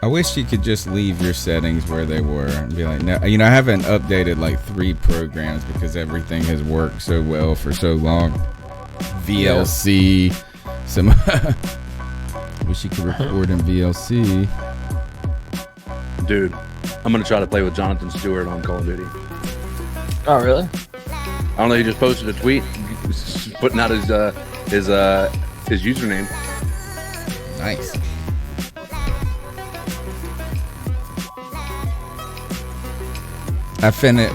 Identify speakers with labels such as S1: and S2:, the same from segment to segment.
S1: wish you could just leave your settings where they were and be like, no, I haven't updated like 3 programs because everything has worked so well for so long. VLC, some wish you could record in VLC.
S2: Dude, I'm gonna try to play with Jonathan Stewart on Call of Duty.
S3: Oh, really?
S2: I don't know. He just posted a tweet putting out his username.
S1: Nice.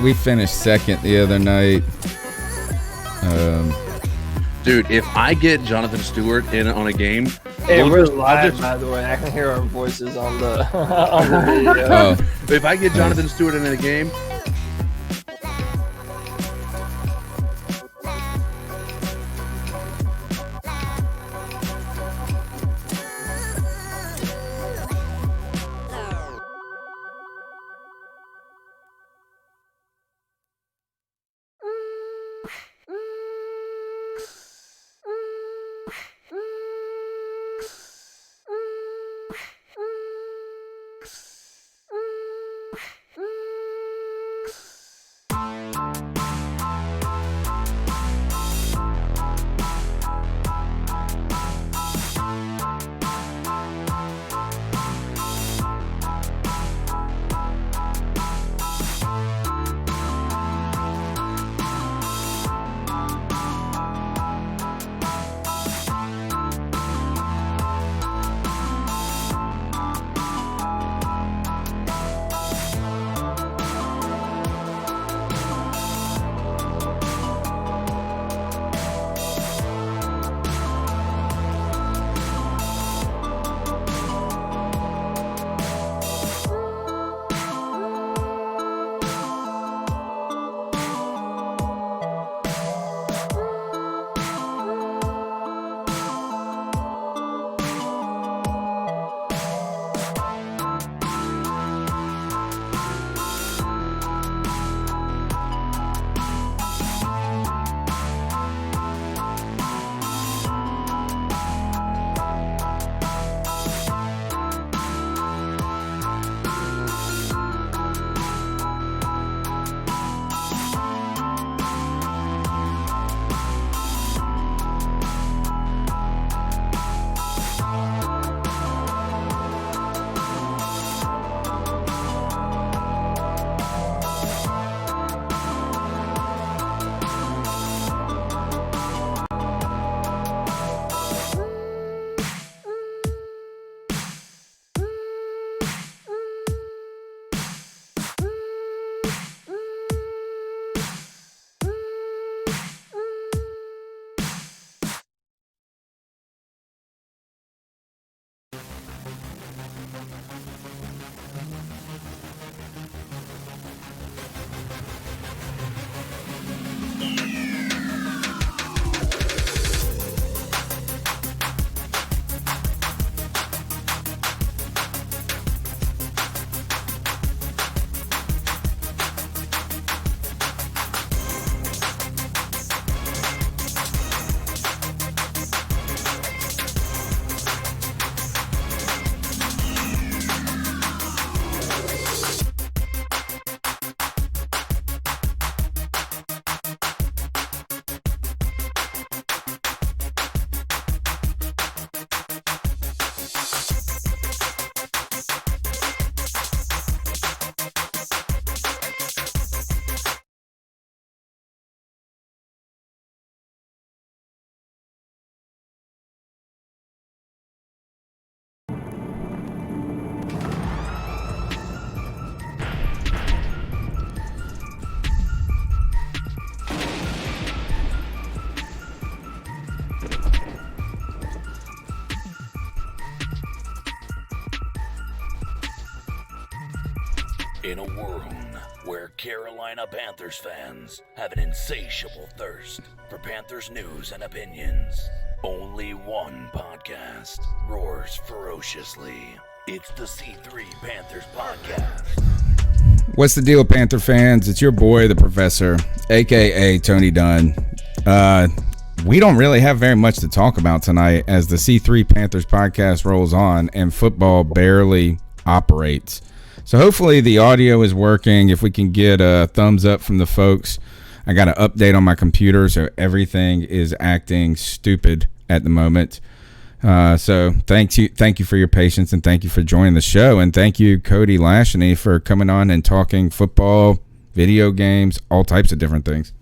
S1: We finished second the other night.
S2: Dude, if I get Jonathan Stewart in on a game,
S3: hey, we're live, by the way. I can hear our voices on the on the video.
S1: Oh.
S2: If I get Jonathan Stewart in a game,
S4: In a world where Carolina Panthers fans have an insatiable thirst for Panthers news and opinions, only one podcast roars ferociously. It's the C3 Panthers Podcast.
S1: What's the deal, Panther fans? It's your boy, the Professor, a.k.a. Tony Dunn. We don't really have very much to talk about tonight as the C3 Panthers Podcast rolls on and football barely operates. So hopefully the audio is working. If we can get a thumbs up from the folks. I got an update on my computer, so everything is acting stupid at the moment. So thank you for your patience, and thank you for joining the show, and thank you, Cody Lashney, for coming on and talking football, video games, all types of different things.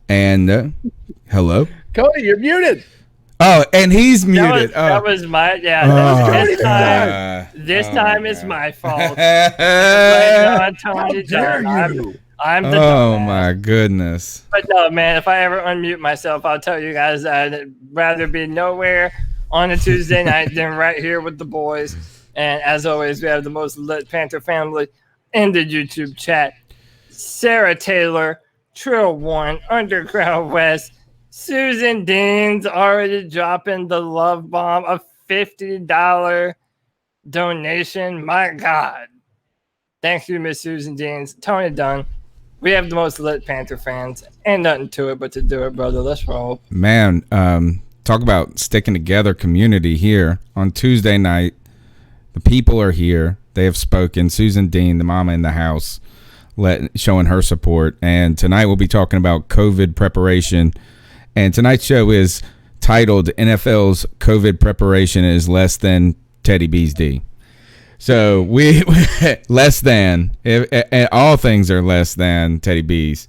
S1: And hello,
S2: Cody, you're muted.
S1: Oh, and he's muted.
S3: That was my this time is my fault. I'm the dumbass.
S1: My goodness.
S3: But no, man, if I ever unmute myself, I'll tell you guys I'd rather be nowhere on a Tuesday night than right here with the boys. And as always, we have the most lit Panther family in the YouTube chat. Sarah Taylor, Trill One, Underground West, Susan Dean's already dropping the love bomb, a $50 donation. My God. Thank you, Miss Susan Deans. Tony Dunn. We have the most lit Panther fans. Ain't nothing to it but to do it, brother. Let's roll.
S1: Man, talk about sticking together community here. On Tuesday night, the people are here. They have spoken. Susan Dean, the mama in the house, showing her support. And tonight we'll be talking about COVID preparation. And tonight's show is titled NFL's COVID preparation is less than Teddy B's D. So we less than all things are less than Teddy B's.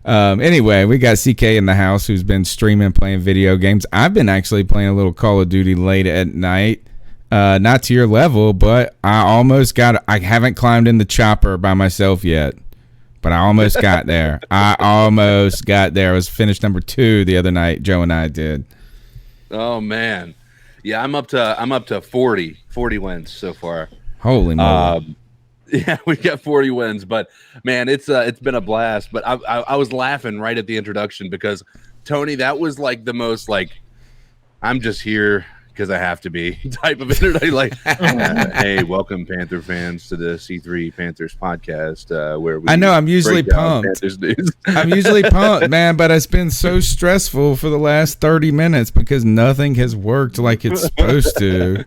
S1: Anyway, we got CK in the house who's been streaming, playing video games. I've been actually playing a little Call of Duty late at night. Not to your level, but I haven't climbed in the chopper by myself yet. But I almost got there. I was finished number 2 the other night. Joe and I did.
S2: Oh man, yeah, I'm up to 40 wins so far.
S1: Holy moly!
S2: Yeah, we got 40 wins, but man, it's been a blast. But I was laughing right at the introduction because Tony, that was like the most like I'm just here because I have to be type of introduction. Like, hey, welcome Panther fans to the C3 Panthers podcast, where we
S1: I'm usually pumped. I'm usually pumped, man, but it's been so stressful for the last 30 minutes because nothing has worked like it's supposed to.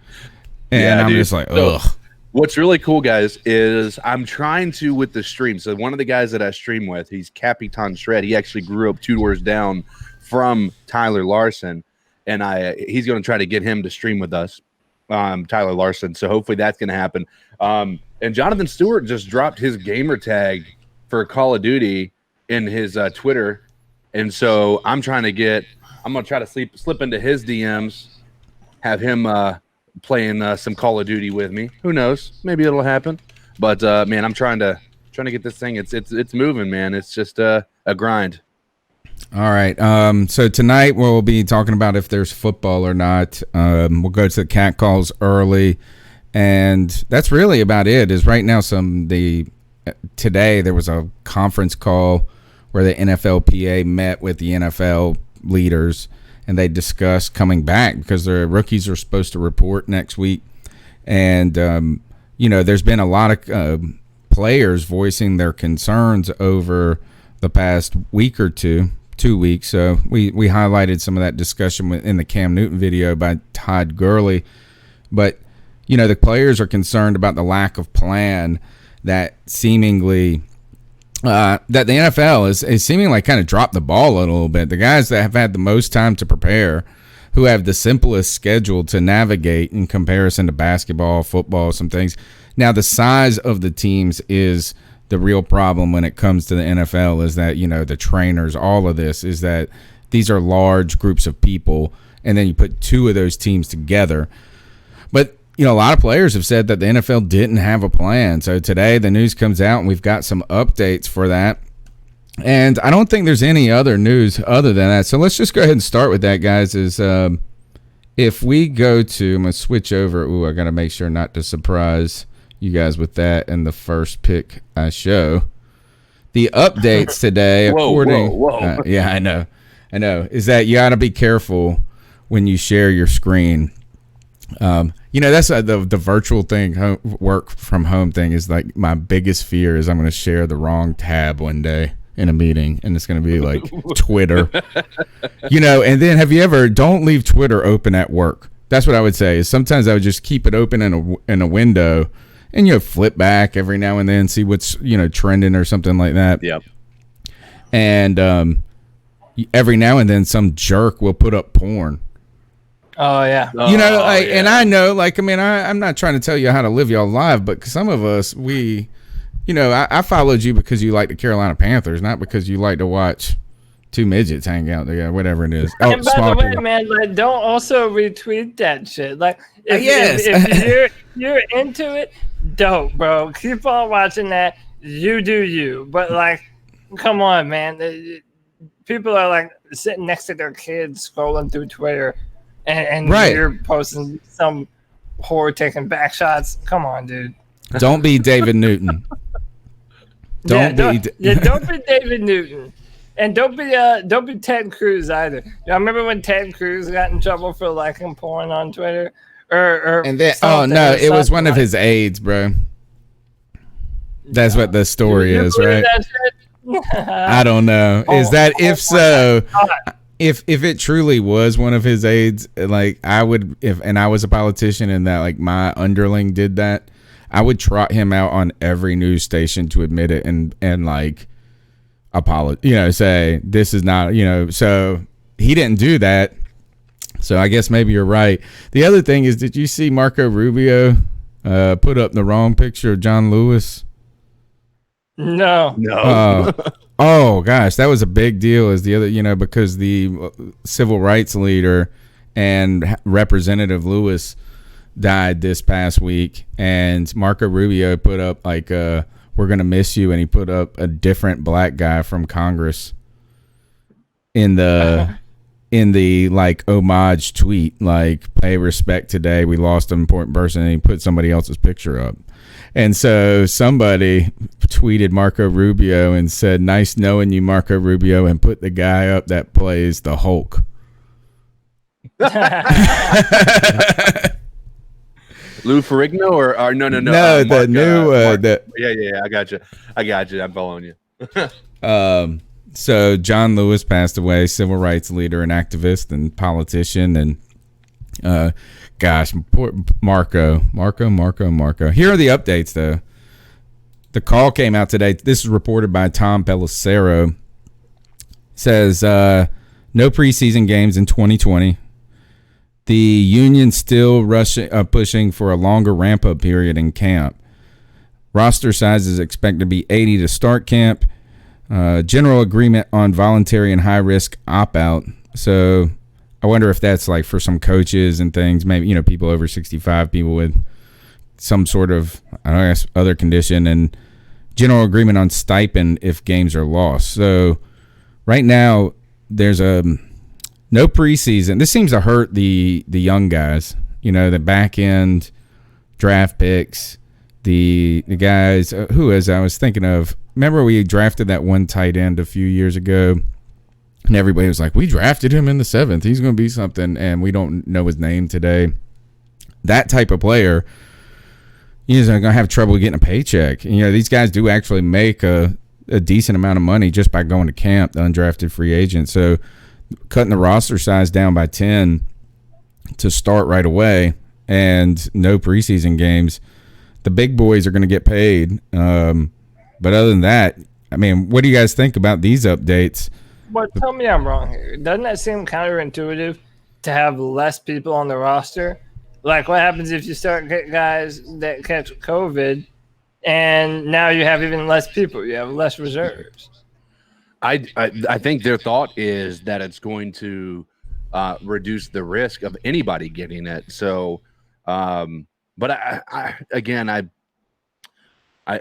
S1: And
S2: yeah,
S1: I'm just like, ugh.
S2: What's really cool, guys, is I'm trying to with the stream. So one of the guys that I stream with, he's Capitan Shred. He actually grew up 2 doors down from Tyler Larson. And he's going to try to get him to stream with us, Tyler Larson. So hopefully that's going to happen. And Jonathan Stewart just dropped his gamer tag for Call of Duty in his Twitter. And so I'm going to try to slip into his DMs, have him playing some Call of Duty with me. Who knows? Maybe it'll happen. But man, I'm trying to get this thing. It's moving, man. It's just a grind.
S1: All right. So tonight we'll be talking about if there's football or not. We'll go to the cat calls early, and that's really about it. Is right now today there was a conference call where the NFLPA met with the NFL leaders, and they discussed coming back because their rookies are supposed to report next week, and there's been a lot of players voicing their concerns over the past week or 2 weeks. So we highlighted some of that discussion in the Cam Newton video by Todd Gurley. But, the players are concerned about the lack of plan that seemingly that the NFL is seemingly like kind of dropped the ball a little bit. The guys that have had the most time to prepare, who have the simplest schedule to navigate in comparison to basketball, football, some things. Now, the size of the teams is the real problem when it comes to the NFL is that, the trainers, all of this is that these are large groups of people, and then you put 2 of those teams together. But, a lot of players have said that the NFL didn't have a plan. So today the news comes out, and we've got some updates for that. And I don't think there's any other news other than that. So let's just go ahead and start with that, guys, is if we go to – I'm going to switch over. Ooh, I got to make sure not to surprise – you guys with that and the first pick I show. The updates today,
S2: whoa.
S1: Yeah, I know, is that you got to be careful when you share your screen. That's the virtual thing, work from home thing is like my biggest fear is I'm going to share the wrong tab one day in a meeting and it's going to be like Twitter. And then have you ever, don't leave Twitter open at work. That's what I would say. Is sometimes I would just keep it open in a window, and flip back every now and then, see what's trending or something like that.
S2: Yep.
S1: And every now and then some jerk will put up porn.
S3: Oh yeah.
S1: And I know, I'm not trying to tell you how to live your life, but some of us, I followed you because you like the Carolina Panthers, not because you like to watch two midgets hang out together, whatever it is.
S3: And by the way, man, don't also retweet that shit. If you're into it, dope, bro. Keep on watching that. You do you. But come on, man. People are sitting next to their kids scrolling through Twitter, and you're posting some whore taking back shots. Come on, dude.
S1: Don't be David Newton. Don't be
S3: David Newton. And don't be Ted Cruz either. I remember when Ted Cruz got in trouble for liking porn on Twitter,
S1: it was one of his aides, bro. That's what the story is, right? I don't know. If it truly was one of his aides, I would, and I was a politician and that my underling did that, I would trot him out on every news station to admit it and apologize, say this is not, so he didn't do that. So I guess maybe you're right. The other thing is, did you see Marco Rubio put up the wrong picture of John Lewis?
S3: No.
S1: Oh gosh, that was a big deal. As the other, because the civil rights leader and Representative Lewis died this past week, and Marco Rubio put up we're gonna miss you, and he put up a different black guy from Congress in the homage tweet, pay respect today, we lost an important person, and he put somebody else's picture up. And so somebody tweeted Marco Rubio and said, "Nice knowing you, Marco Rubio," and put the guy up that plays the Hulk.
S2: Lou Ferrigno or no,
S1: the
S2: Mark,
S1: new
S2: yeah, I got you, I'm following you.
S1: So John Lewis passed away, civil rights leader and activist and politician, and gosh, poor Marco. Here are the updates though. The call came out today. This is reported by Tom Pelissero. Says no preseason games in 2020. The union still pushing for a longer ramp-up period in camp. Roster size is expected to be 80 to start camp. General agreement on voluntary and high-risk opt-out. So I wonder if that's for some coaches and things, maybe, people over 65, people with some sort of, other condition, and general agreement on stipend if games are lost. So right now there's no preseason. This seems to hurt the young guys, the back end draft picks, the guys I was thinking of. Remember we drafted that one tight end a few years ago, and everybody was like, we drafted him in the 7th. He's going to be something, and we don't know his name today. That type of player, he's going to have trouble getting a paycheck. These guys do actually make a decent amount of money just by going to camp, the undrafted free agent. So cutting the roster size down by 10 to start right away and no preseason games, the big boys are going to get paid. But other than that, what do you guys think about these updates?
S3: But tell me I'm wrong here. Doesn't that seem counterintuitive to have less people on the roster? What happens if you start getting guys that catch COVID and now you have even less people? You have less reserves.
S2: I think their thought is that it's going to reduce the risk of anybody getting it. So, but I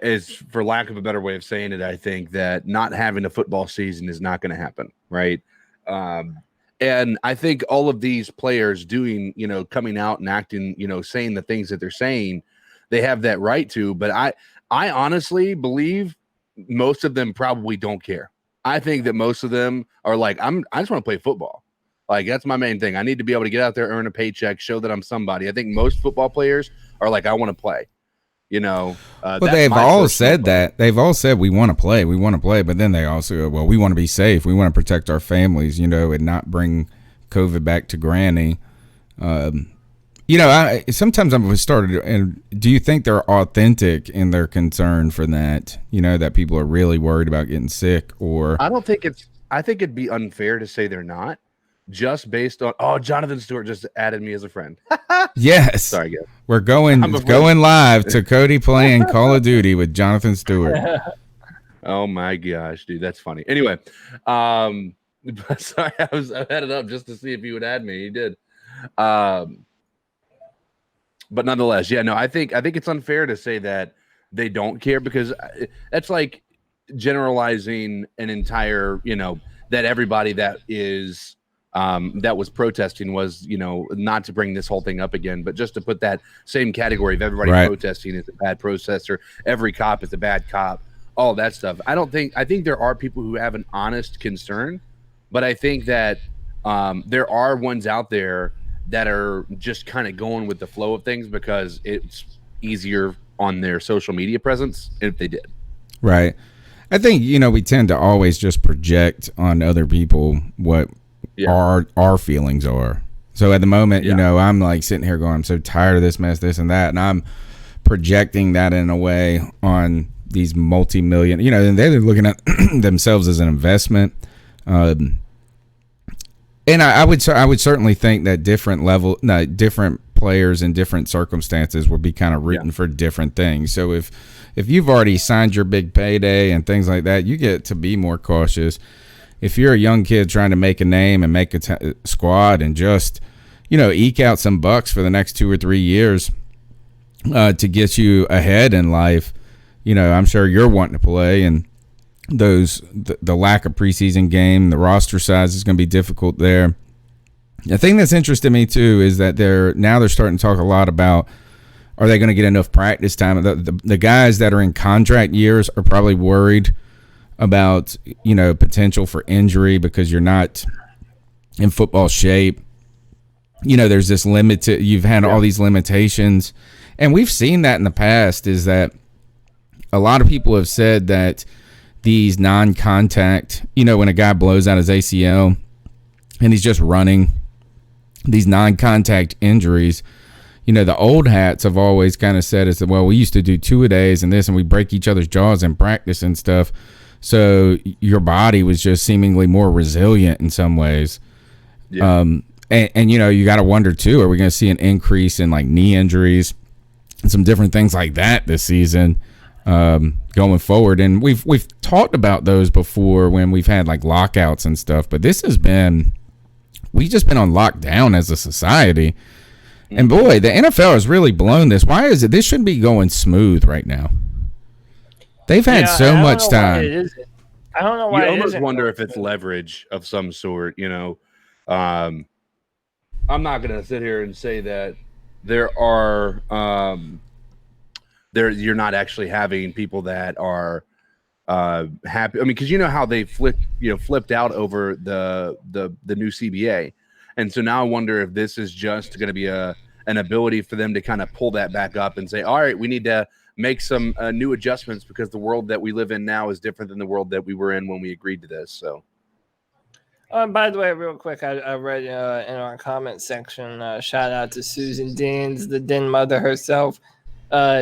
S2: is, for lack of a better way of saying it, I think that not having a football season is not going to happen, right? And I think all of these players doing, coming out and acting, saying the things that they're saying, they have that right to. But I honestly believe most of them probably don't care. I think that most of them are I just want to play football. That's my main thing. I need to be able to get out there, earn a paycheck, show that I'm somebody. I think most football players are I want to play. Well,
S1: they've all said that. They've all said we want to play. But then they also go, well, we want to be safe. We want to protect our families, and not bring COVID back to granny. Sometimes I'm started. And do you think they're authentic in their concern for that? That people are really worried about getting sick, or
S2: I don't think I think it'd be unfair to say they're not, just based on. Oh, Jonathan Stewart just added me as a friend.
S1: yes.
S2: Sorry, guys.
S1: We're going live to Cody playing Call of Duty with Jonathan Stewart.
S2: Oh my gosh, dude, that's funny. Anyway, sorry, I had it up just to see if he would add me. He did. But nonetheless, yeah, no, I think it's unfair to say that they don't care, because that's like generalizing an entire, that everybody that is that was protesting was, not to bring this whole thing up again, but just to put that same category of everybody protesting is a bad protester, every cop is a bad cop, all that stuff. I think there are people who have an honest concern, but I think that there are ones out there that are just kind of going with the flow of things because it's easier on their social media presence if they did.
S1: Right. I think, we tend to always just project on other people what our feelings are. So at the moment, I'm like sitting here going, I'm so tired of this mess, this and that. And I'm projecting that in a way on these multi-million, and they're looking at themselves as an investment. And I would certainly think that different players in different circumstances would be kind of rooting for different things. So if you've already signed your big payday and things like that, you get to be more cautious. If you're a young kid trying to make a name and make a squad and just, eke out some bucks for the next 2 or 3 years to get you ahead in life, I'm sure you're wanting to play, and the lack of preseason game, the roster size is going to be difficult there. The thing that's interested me too is that they're starting to talk a lot about, are they going to get enough practice time? The guys that are in contract years are probably worried about potential for injury because you're not in football shape. There's this you've had all these limitations, and we've seen that in the past. Is that a lot of people have said that these non-contact, when a guy blows out his ACL and he's just running, these non-contact injuries, the old hats have always kind of said is that, well, we used to do 2-a-days and this, and we break each other's jaws in practice and stuff. So your body was just seemingly more resilient in some ways. Yeah. And you got to wonder too, are we going to see an increase in like knee injuries and some different things like that this season? Going forward, and we've talked about those before when we've had like lockouts and stuff, but we've just been on lockdown as a society, and boy, the NFL has really blown this. Why is it this shouldn't be going smooth right now? They've had so much time.
S3: I don't know why.
S2: You almost wonder if it's leverage of some sort. I'm not going to sit here and say that there are you're not actually having people that are happy. I mean, because how they flipped out over the new CBA, and so now I wonder if this is just going to be an ability for them to kind of pull that back up and say, all right, we need to make some new adjustments because the world that we live in now is different than the world that we were in when we agreed to this. So.
S3: By the way, real quick, I read in our comment section, shout out to Susan Deans, the den mother herself.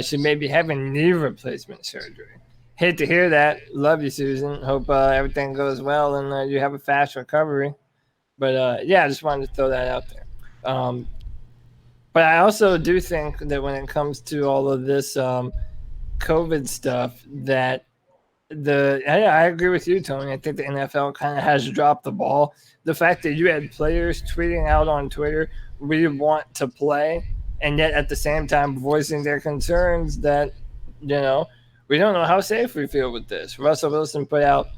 S3: She may be having knee replacement surgery. Hate to hear that. Love you, Susan. Hope everything goes well and you have a fast recovery. But I just wanted to throw that out there. But I also do think that when it comes to all of this COVID stuff, that I agree with you, Tony. I think the NFL kind of has dropped the ball. The fact that you had players tweeting out on Twitter, we want to play, and yet at the same time voicing their concerns that, we don't know how safe we feel with this. Russell Wilson put out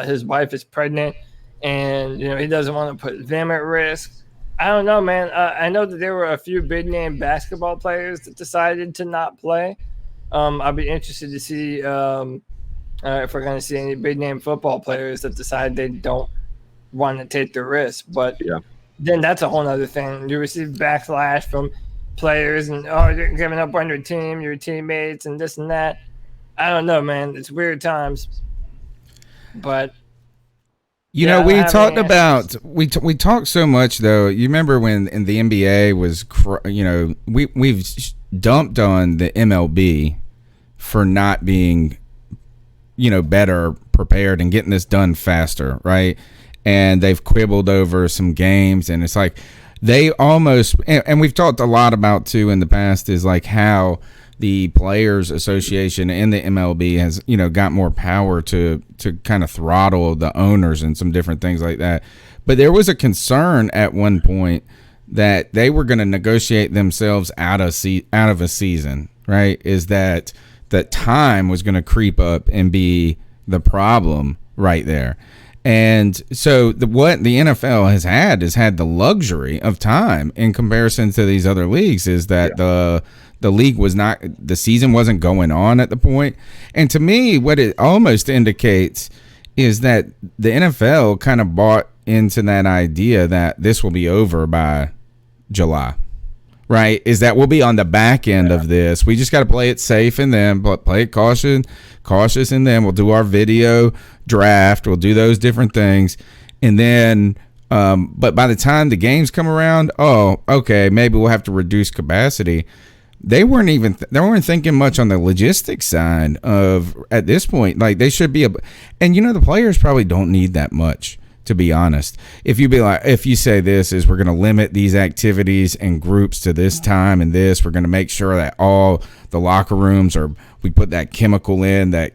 S3: his wife is pregnant, and, he doesn't want to put them at risk. I don't know, man. I know that there were a few big-name basketball players that decided to not play. I'll be interested to see if we're going to see any big-name football players that decide they don't want to take the risk. But then that's a whole other thing. You receive backlash from players and, you're giving up on your team, your teammates, and this and that. I don't know, man. It's weird times. But
S1: You
S3: Yeah,
S1: know,
S3: I
S1: we
S3: don't have
S1: talked
S3: any
S1: about we talked so much though. You remember when in the NBA was, you know, we've dumped on the MLB for not being, you know, better prepared and getting this done faster, right? And they've quibbled over some games, and it's like they almost, and we've talked a lot about too in the past, is like how the Players Association in the MLB has, you know, got more power to kind of throttle the owners and some different things like that. But there was a concern at one point that they were going to negotiate themselves out of a season, right? Is that time was going to creep up and be the problem right there. And so what the NFL has had the luxury of time in comparison to these other leagues, is that the league was not, the season wasn't going on at the point. And to me, what it almost indicates is that the NFL kind of bought into that idea that this will be over by July, right? Is that we'll be on the back end of this. We just got to play it safe and then play it cautious, and then we'll do our video draft. We'll do those different things. And then, but by the time the games come around, oh, okay, maybe we'll have to reduce capacity. They weren't thinking much on the logistics side of, at this point, like they should be and you know, the players probably don't need that much, to be honest. If you say this is, we're going to limit these activities and groups to this time and this, we're going to make sure that all the locker rooms we put that chemical in that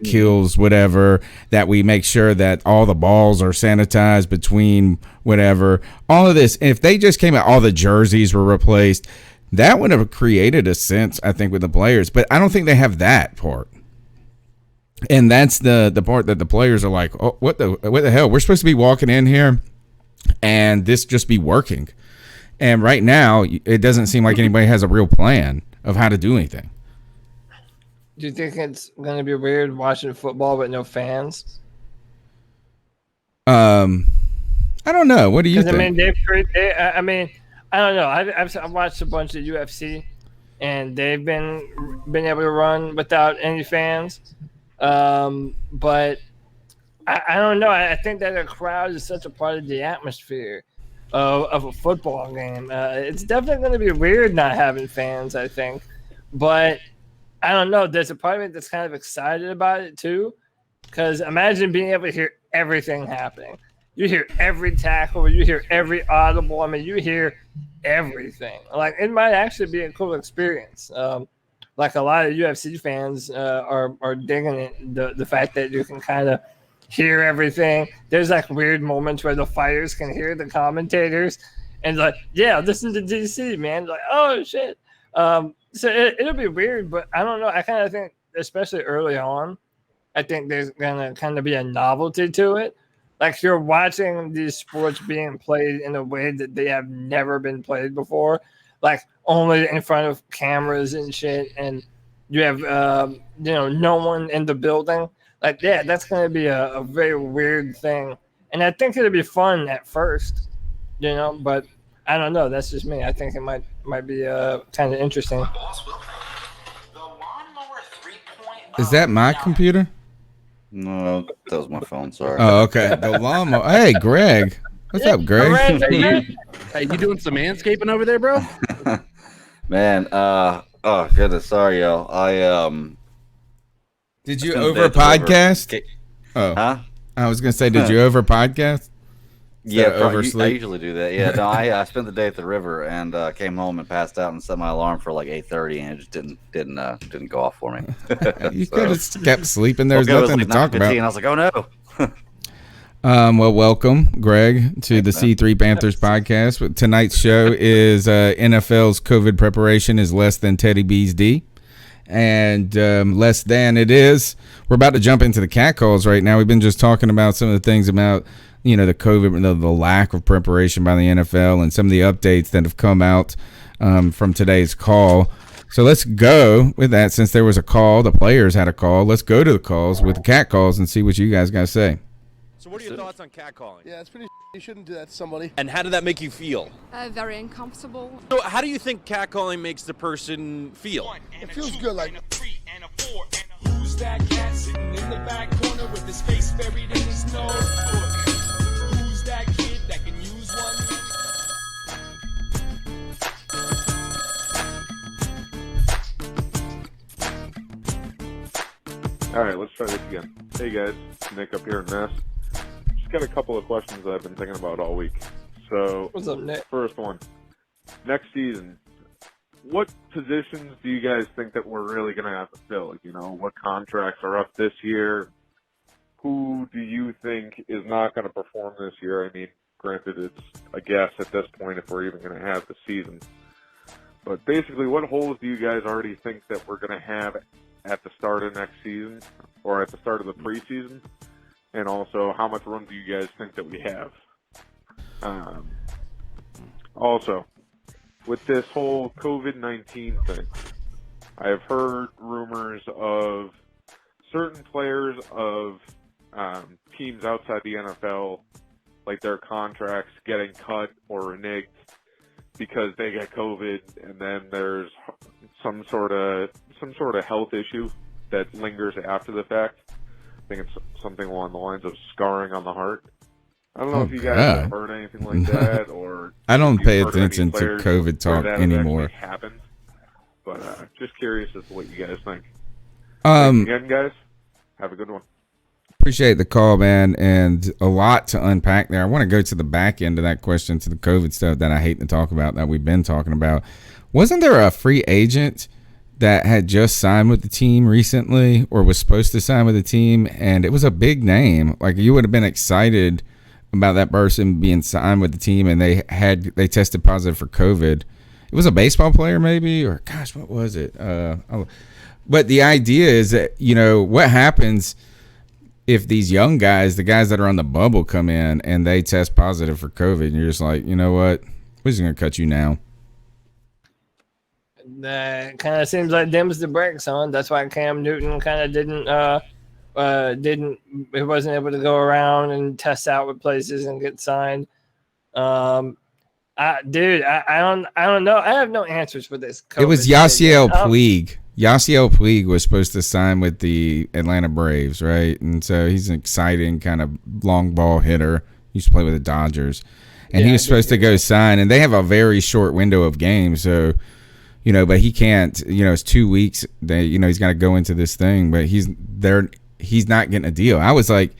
S1: kills whatever, that we make sure that all the balls are sanitized between whatever, all of this. If they just came out, all the jerseys were replaced, that would have created a sense, I think, with the players. But I don't think they have that part. And that's the part that the players are like, oh, what the hell? We're supposed to be walking in here and this just be working. And right now, it doesn't seem like anybody has a real plan of how to do anything.
S3: Do you think it's going to be weird watching football with no fans?
S1: I don't know. What do you think?
S3: I mean, I don't know. I've watched a bunch of UFC, and they've been able to run without any fans. But I don't know. I think that a crowd is such a part of the atmosphere of a football game. It's definitely going to be weird not having fans, I think. But I don't know. There's a part of me that's kind of excited about it too, because imagine being able to hear everything happening. You hear every tackle, you hear every audible. I mean, you hear everything. Like, it might actually be a cool experience. Like, a lot of UFC fans are digging it, the fact that you can kind of hear everything. There's like weird moments where the fighters can hear the commentators and like, yeah, listen to DC, man. Like, oh shit. So it'll be weird, but I don't know. I kind of think, especially early on, I think there's gonna kind of be a novelty to it. Like, you're watching these sports being played in a way that they have never been played before, like only in front of cameras and shit, and you have no one in the building. Like, yeah, that's gonna be a very weird thing, and I think it'll be fun at first, but I don't know. That's just me. I think it might be kind of interesting.
S1: Is that my computer?
S5: No, that was my phone. Sorry.
S1: Oh, okay. The lawnmower. Hey, Greg. What's up, Greg?
S2: Hey, you doing some manscaping over there, bro?
S5: Man, oh goodness, sorry, y'all.
S1: Did you over podcast?
S5: Huh?
S1: I was gonna say, did you over podcast?
S5: Yeah,
S1: oversleep?
S5: I usually do that. Yeah, no, I spent the day at the river and came home and passed out and set my alarm for like 8:30, and it just didn't go off for me.
S1: You could have kept sleeping. There's nothing to talk about.
S5: And I was like, oh no.
S1: Well, welcome, Greg, to the C3 Panthers podcast. Tonight's show is NFL's COVID preparation is less than Teddy B's D. And less than it is. We're about to jump into the catcalls right now. We've been just talking about some of the things about, the COVID, the lack of preparation by the NFL and some of the updates that have come out from today's call. So let's go with that. Since there was a call, the players had a call. Let's go to the calls with the catcalls and see what you guys got to say.
S6: So what are your thoughts on catcalling?
S7: Yeah, it's pretty. You shouldn't do that to somebody.
S6: And how did that make you feel?
S8: Very uncomfortable.
S6: So how do you think catcalling makes the person feel?
S7: It feels good, like.
S9: Who's that cat sitting in the back corner with his face buried in his nose? All right, let's try this again. Hey guys, Nick up here in Mass. Just got a couple of questions that I've been thinking about all week. So,
S3: What's up, Nick?
S9: first one, next season, what positions do you guys think that we're really going to have to fill? You know, what contracts are up this year? Who do you think is not going to perform this year? I mean, granted, it's a guess at this point if we're even going to have the season. But basically, what holes do you guys already think that we're going to have at the start of next season or at the start of the preseason? And also, how much room do you guys think that we have? Also, with this whole COVID-19 thing, I have heard rumors of certain players of teams outside the NFL, like their contracts getting cut or reneged because they get COVID, and then there's some sort of health issue that lingers after the fact. I think it's something along the lines of scarring on the heart. I don't know if you guys have heard anything like that, or
S1: I don't
S9: if you've
S1: pay
S9: heard of any
S1: attention to
S9: players
S1: COVID
S9: where
S1: talk
S9: that has
S1: anymore.
S9: actually happened. But just curious as to what you guys think.
S1: Um,
S9: Thanks again, guys. Have a good one.
S1: Appreciate the call, man, and a lot to unpack there. I want to go to the back end of that question, to the COVID stuff that I hate to talk about, that we've been talking about. Wasn't there a free agent that had just signed with the team recently, or was supposed to sign with the team, and it was a big name? Like, you would have been excited about that person being signed with the team, and they tested positive for COVID. It was a baseball player, maybe, or gosh, what was it? But the idea is that, you know, what happens if these young guys, the guys that are on the bubble, come in and they test positive for COVID, and you're just like, you know what, we're just going to cut you now.
S3: That kind of seems like dims the brakes on. That's why Cam Newton kind of he wasn't able to go around and test out with places and get signed. I don't know. I have no answers for this.
S1: It was Yasiel Puig. Yasiel Puig was supposed to sign with the Atlanta Braves, right? And so he's an exciting kind of long ball hitter. He used to play with the Dodgers. And he was supposed to go sign, and they have a very short window of games. So, you know, but he can't, you know, it's 2 weeks. He's got to go into this thing, but he's not getting a deal. I was like,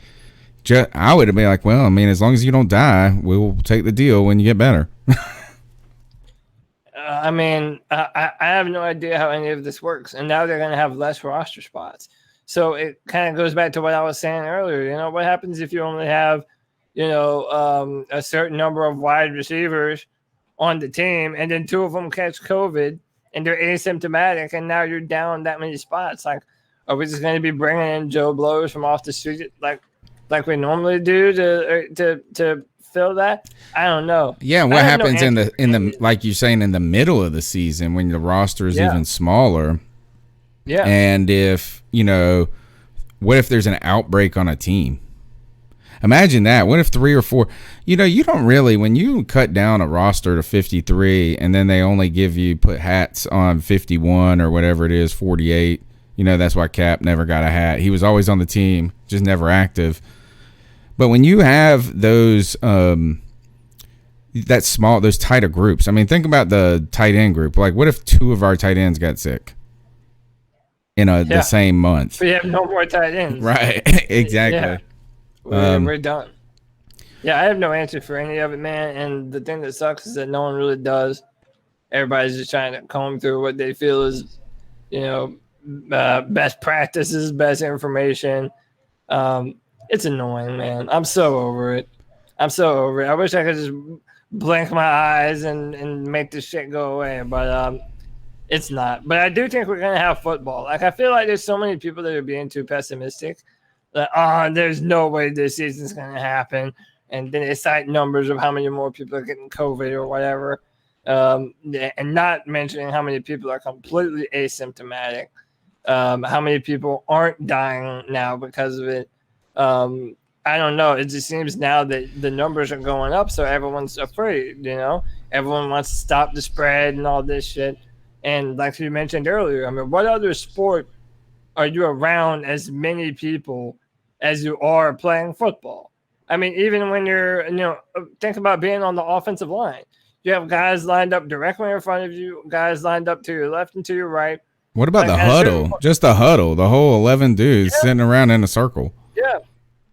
S1: I would have been like, well, I mean, as long as you don't die, we'll take the deal when you get better.
S3: I have no idea how any of this works, and now they're going to have less roster spots. So it kind of goes back to what I was saying earlier. You know, what happens if you only have, a certain number of wide receivers on the team, and then 2 of them catch COVID, and they're asymptomatic, and now you're down that many spots? Like, are we just going to be bringing in Joe Blowers from off the street like we normally do to fill that? I don't know.
S1: Yeah, what happens in the like you're saying, in the middle of the season when the roster is even smaller?
S3: Yeah.
S1: And if, what if there's an outbreak on a team? Imagine that. What if 3 or 4, you don't really, when you cut down a roster to 53 and then they only put hats on 51 or whatever it is, 48, that's why Cap never got a hat. He was always on the team, just never active. But when you have those those tighter groups, I mean, think about the tight end group. Like, what if 2 of our tight ends got sick in the same month?
S3: We have no more tight ends.
S1: Right, exactly.
S3: Yeah. We're done. Yeah, I have no answer for any of it, man. And the thing that sucks is that no one really does. Everybody's just trying to comb through what they feel is, best practices, best information. It's annoying, man. I'm so over it. I wish I could just blink my eyes and make this shit go away, but it's not. But I do think we're gonna have football. Like, I feel like there's so many people that are being too pessimistic. That there's no way this season's gonna happen, and then they cite numbers of how many more people are getting COVID or whatever, and not mentioning how many people are completely asymptomatic, how many people aren't dying now because of it. I don't know. It just seems now that the numbers are going up, so everyone's afraid, Everyone wants to stop the spread and all this shit. And like you mentioned earlier, I mean, what other sport are you around as many people as you are playing football? I mean, even when you're, think about being on the offensive line. You have guys lined up directly in front of you, guys lined up to your left and to your right.
S1: What about
S3: Like,
S1: the
S3: as
S1: huddle? Just the huddle. The whole 11 dudes sitting around in a circle.
S3: Yeah.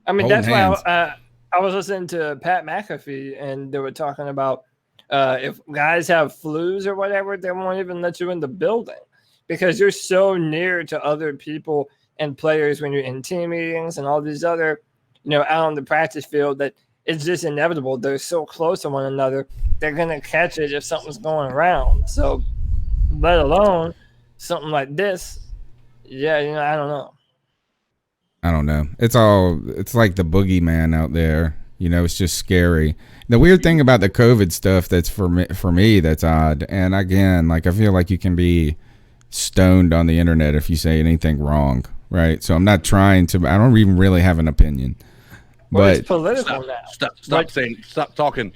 S3: I mean,
S1: Holding
S3: that's why I was listening to Pat McAfee, and they were talking about if guys have flus or whatever, they won't even let you in the building because you're so near to other people and players when you're in team meetings and all these other, out on the practice field that it's just inevitable. They're so close to one another. They're going to catch it if something's going around. So, let alone something like this. Yeah, I don't know.
S1: I don't know. It's like the boogeyman out there. It's just scary. The weird thing about the COVID stuff that's for me that's odd. And again, like I feel like you can be stoned on the internet if you say anything wrong, right? So I'm not trying to. I don't even really have an opinion.
S3: Well,
S1: But
S3: it's political now.
S2: Stop talking.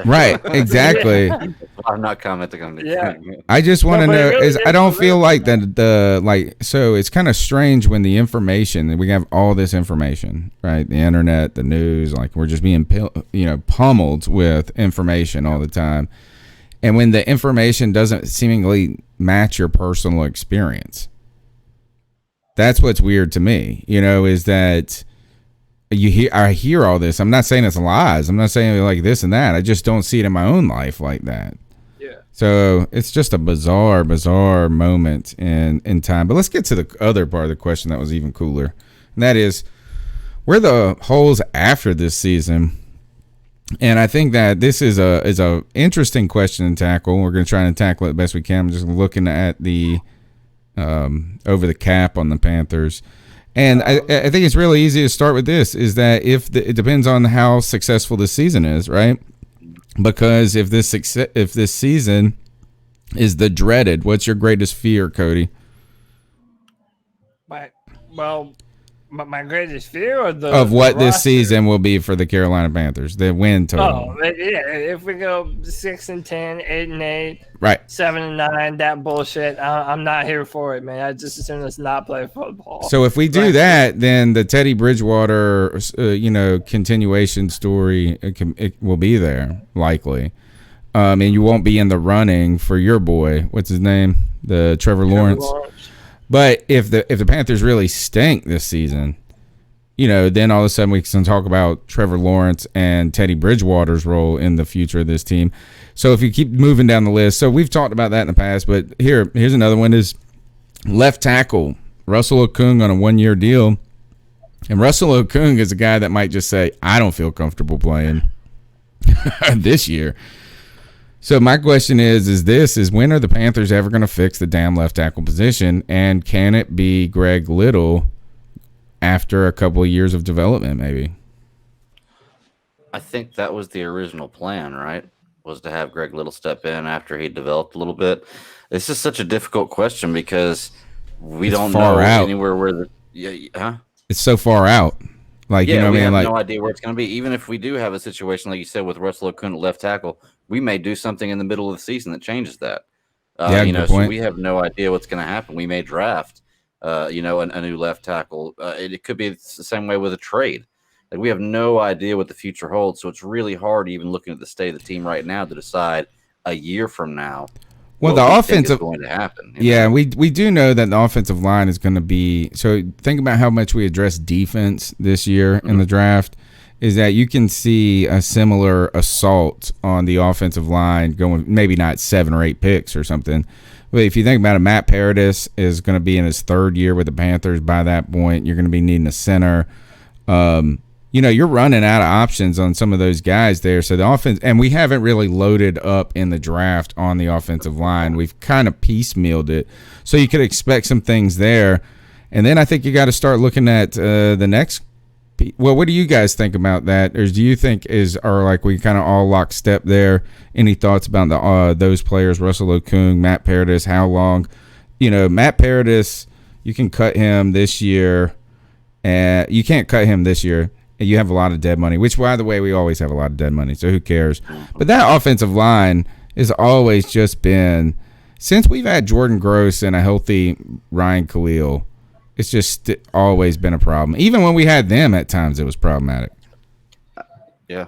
S1: right, exactly.
S5: I'm not commenting on it.
S3: Yeah.
S1: I just want to
S3: No, but it
S1: know
S3: really
S1: is
S3: is
S1: I don't feel
S3: political.
S1: like that so it's kind of strange when the information we have all this information, right? The internet, the news, like we're just being pummeled with information all the time. And when the information doesn't seemingly match your personal experience. That's what's weird to me, is that I hear all this. I'm not saying it's lies. I'm not saying like this and that. I just don't see it in my own life like that.
S3: Yeah.
S1: So it's just a bizarre moment in time. But let's get to the other part of the question that was even cooler. And that is, where are the holes after this season? And I think that this is a interesting question to tackle. We're going to try and tackle it the best we can. I'm just looking at the over the cap on the Panthers. And I think it's really easy to start with this, is that it depends on how successful this season is, right? Because if this season is the dreaded, what's your greatest fear, Cody?
S3: My greatest fear
S1: of what this
S3: roster?
S1: season will be for the Carolina Panthers, the win total.
S3: Oh, yeah. If we go 6-10, 8-8,
S1: Right.
S3: 7-9, that bullshit, I'm not here for it, man. I just assume let's not play football.
S1: So if we do that, then the Teddy Bridgewater, continuation story, it will be there likely, and you won't be in the running for your boy. What's his name? The Trevor Lawrence. But if the Panthers really stink this season, then all of a sudden we can talk about Trevor Lawrence and Teddy Bridgewater's role in the future of this team. So if you keep moving down the list, so we've talked about that in the past, but here's another one is left tackle, Russell Okung on a 1-year deal. And Russell Okung is a guy that might just say, I don't feel comfortable playing this year. So my question is when are the Panthers ever going to fix the damn left tackle position? And can it be Greg Little after a couple of years of development, maybe?
S5: I think that was the original plan, right? Was to have Greg Little step in after he developed a little bit. It's just such a difficult question because we don't know anywhere where
S1: It's so far out. Like,
S5: we have
S1: like,
S5: no idea where it's going to be. Even if we do have a situation, like you said, with Russell Okung at left tackle, we may do something in the middle of the season that changes that. So we have no idea what's going to happen. We may draft, a new left tackle. It could be the same way with a trade. Like, we have no idea what the future holds. So it's really hard, even looking at the state of the team right now, to decide a year from now.
S1: Well, the offensive
S5: is going to happen.
S1: We do know that the offensive line is going to be. So think about how much we address defense this year in the draft. Is that you can see a similar assault on the offensive line going, maybe not 7 or 8 picks or something. But if you think about it, Matt Paradis is going to be in his 3rd year with the Panthers by that point. You're going to be needing a center. You're running out of options on some of those guys there. So the offense, and we haven't really loaded up in the draft on the offensive line. We've kind of piecemealed it. So you could expect some things there. And then I think you got to start looking at the next. Well, what do you guys think about that? Or do you think are we kind of all lockstep there? Any thoughts about those players, Russell Okung, Matt Paradis, how long? Matt Paradis, you can cut him this year. You can't cut him this year. You have a lot of dead money, which, by the way, we always have a lot of dead money, so who cares? But that offensive line has always just been, since we've had Jordan Gross and a healthy Ryan Khalil, it's just always been a problem. Even when we had them at times, it was problematic.
S5: Yeah.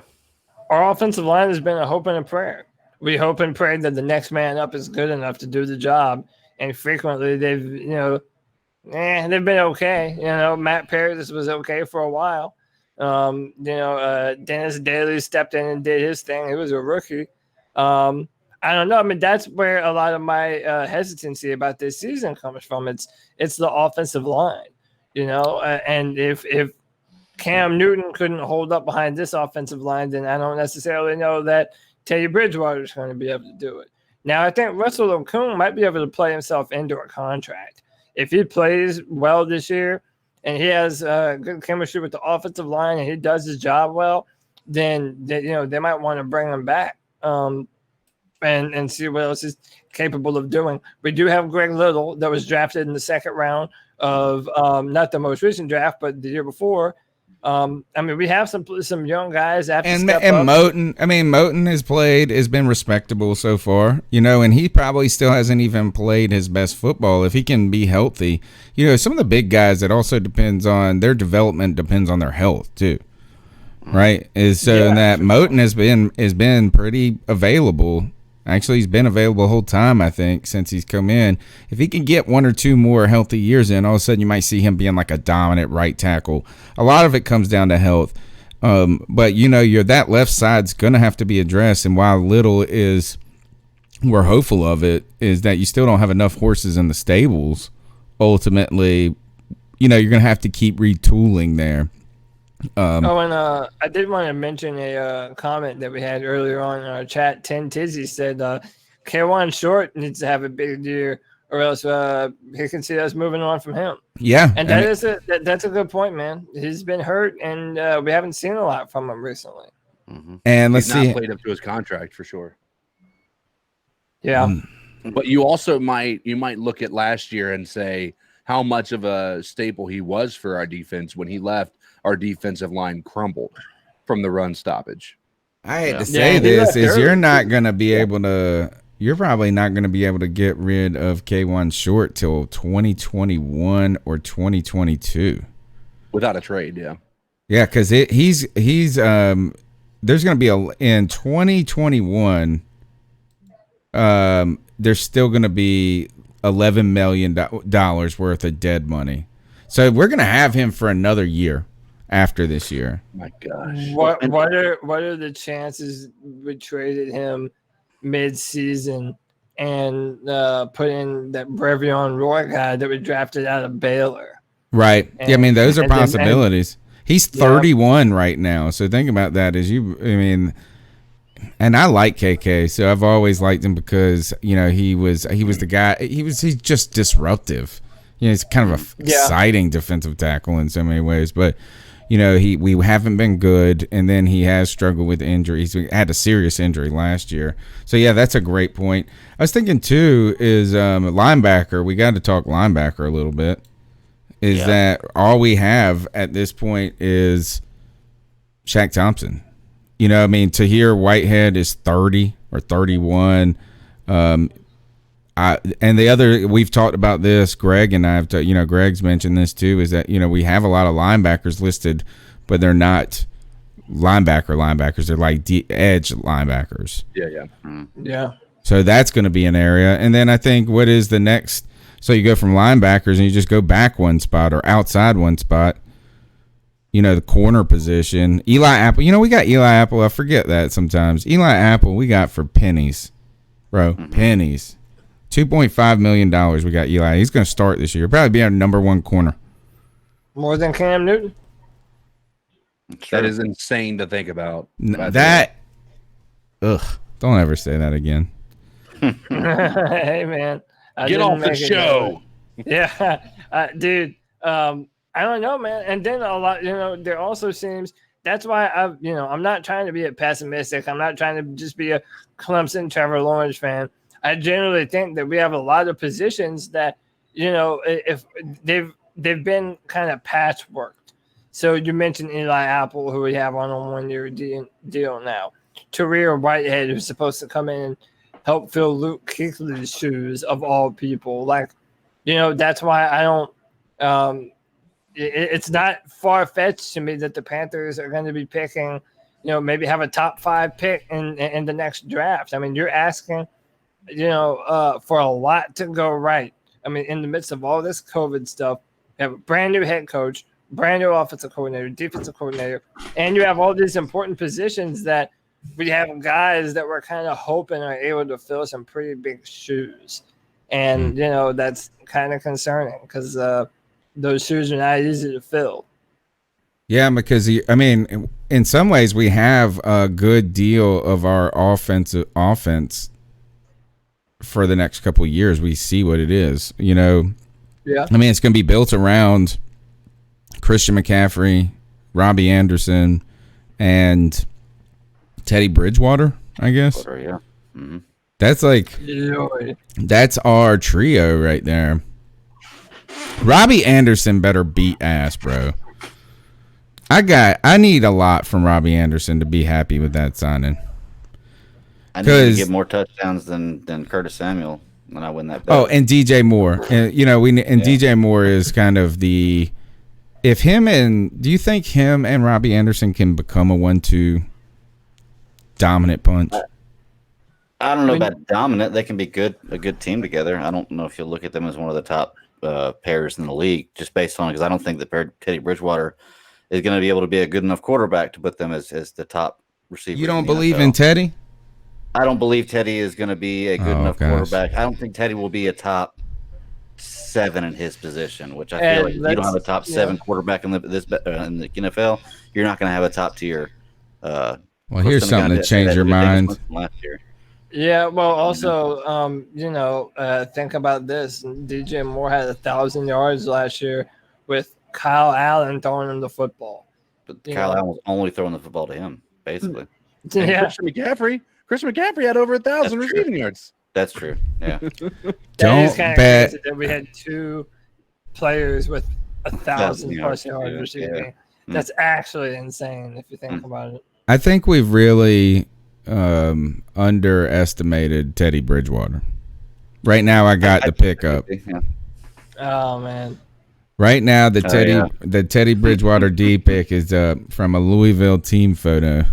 S3: Our offensive line has been a hope and a prayer. We hope and pray that the next man up is good enough to do the job and frequently they've been okay. Matt Paradis was okay for a while. Dennis Daly stepped in and did his thing. He was a rookie. I don't know. I mean, that's where a lot of my hesitancy about this season comes from. It's the offensive line, and if Cam Newton couldn't hold up behind this offensive line, then I don't necessarily know that Teddy Bridgewater is going to be able to do it. Now, I think Russell Okung might be able to play himself into a contract. If he plays well this year and he has good chemistry with the offensive line and he does his job well, then they might want to bring him back and see what else he's capable of doing. We do have Greg Little that was drafted in the second round of not the most recent draft, but the year before. We have some young guys after
S1: and Moten. I mean, Moten has been respectable so far, and he probably still hasn't even played his best football. If he can be healthy, some of the big guys, it also depends on their development, depends on their health too, right? That Moten has been pretty available. Actually, he's been available the whole time, I think, since he's come in. If he can get 1 or 2 more healthy years in, all of a sudden you might see him being like a dominant right tackle. A lot of it comes down to health. But, that left side's going to have to be addressed. And while Little we're hopeful of it, is that you still don't have enough horses in the stables. Ultimately, you're going to have to keep retooling there.
S3: I did want to mention a comment that we had earlier on in our chat. 10 Tizzy said K1 Short needs to have a big year, or else he can see us moving on from him.
S1: Yeah,
S3: and that's a good point, man. He's been hurt, and we haven't seen a lot from him recently.
S2: Mm-hmm.
S1: And
S2: he's not played up to his contract for sure.
S3: Yeah,
S2: but you also might look at last year and say how much of a staple he was for our defense. When he left, our defensive line crumbled from the run stoppage.
S1: I hate to say this, you're not going to be able to. You're probably not going to be able to get rid of K1 Short till 2021 or 2022
S2: without a trade. Yeah,
S1: because he's there's going to be in 2021. There's still going to be $11 million worth of dead money, so we're going to have him for another year. After this year,
S2: my gosh,
S3: what are the chances we traded him mid-season and put in that Brevion Roy guy that was drafted out of Baylor?
S1: Right. And, those are possibilities. He's 31 right now, so think about that. And I like KK, so I've always liked him because he was the guy. He's just disruptive. He's kind of a exciting defensive tackle in so many ways, but. We haven't been good, and then he has struggled with injuries. He had a serious injury last year. So, that's a great point. I was thinking, too, is linebacker. We got to talk linebacker a little bit. That all we have at this point is Shaq Thompson. Tahir Whitehead is 30 or 31. And the other, we've talked about this, Greg and I have, Greg's mentioned this too, is that, we have a lot of linebackers listed, but they're not linebackers. They're like edge linebackers.
S3: Yeah.
S1: So that's going to be an area. And then I think what is the next, so you go from linebackers and you just go back one spot or outside one spot, the corner position. Eli Apple, we got Eli Apple. I forget that sometimes. Eli Apple, we got for pennies, bro, pennies. $2.5 million we got Eli. He's going to start this year. Probably be our number 1 corner.
S3: More than Cam Newton?
S2: That is insane to think about.
S1: Don't ever say that again.
S3: Hey, man.
S2: Get off the show.
S3: Yeah. Dude, I don't know, man. And then a lot, there also seems, that's why I'm not trying to be a pessimistic. I'm not trying to just be a Clemson Trevor Lawrence fan. I generally think that we have a lot of positions that, if they've been kind of patchworked. So you mentioned Eli Apple, who we have on a 1-year deal now. Tahir Whitehead, who's supposed to come in and help fill Luke Kuechly's shoes, of all people. That's why I don't it's not far-fetched to me that the Panthers are going to be picking, maybe have a top 5 pick in the next draft. You're asking for a lot to go right. I mean, in the midst of all this COVID stuff, you have a brand new head coach, brand new offensive coordinator, defensive coordinator, and you have all these important positions that we have guys that we're kind of hoping are able to fill some pretty big shoes. And, that's kind of concerning because those shoes are not easy to fill.
S1: Yeah, because, in some ways we have a good deal of our offense for the next couple of years. We see what it is, Yeah. It's going to be built around Christian McCaffrey, Robbie Anderson, and Teddy Bridgewater, I guess.
S5: Yeah. Mm-hmm.
S1: That's that's our trio right there. Robbie Anderson better beat ass, bro. I need a lot from Robbie Anderson to be happy with that signing.
S5: I need to get more touchdowns than Curtis Samuel when I win that bet.
S1: Oh, and DJ Moore. And DJ Moore is kind of do you think him and Robbie Anderson can become a 1-2 dominant punch?
S5: I don't know about dominant. They can be a good team together. I don't know if you'll look at them as one of the top pairs in the league, just based on because I don't think that Teddy Bridgewater is going to be able to be a good enough quarterback to put them as the top receiver.
S1: You don't believe in Teddy?
S5: I don't believe Teddy is going to be a good enough quarterback. I don't think Teddy will be a top 7 in his position, which I feel like if you don't have a top 7 quarterback in the NFL, you're not going to have a top tier.
S1: Well, here's something to change your mind.
S5: Last year.
S3: Yeah, well, also, think about this. DJ Moore had 1,000 yards last year with Kyle Allen throwing him the football.
S5: But Kyle Allen was only throwing the football to him, basically.
S3: Yeah.
S2: Christian McCaffrey had over 1,000 receiving yards.
S5: That's true. Yeah.
S1: Don't bet
S3: that we had 2 players with 1,000 plus yards receiving. Yeah. That's actually insane if you think about it.
S1: I think we've really underestimated Teddy Bridgewater. Right now, I got the pickup.
S3: Oh man!
S1: Right now, the Teddy Bridgewater D pick is from a Louisville team photo,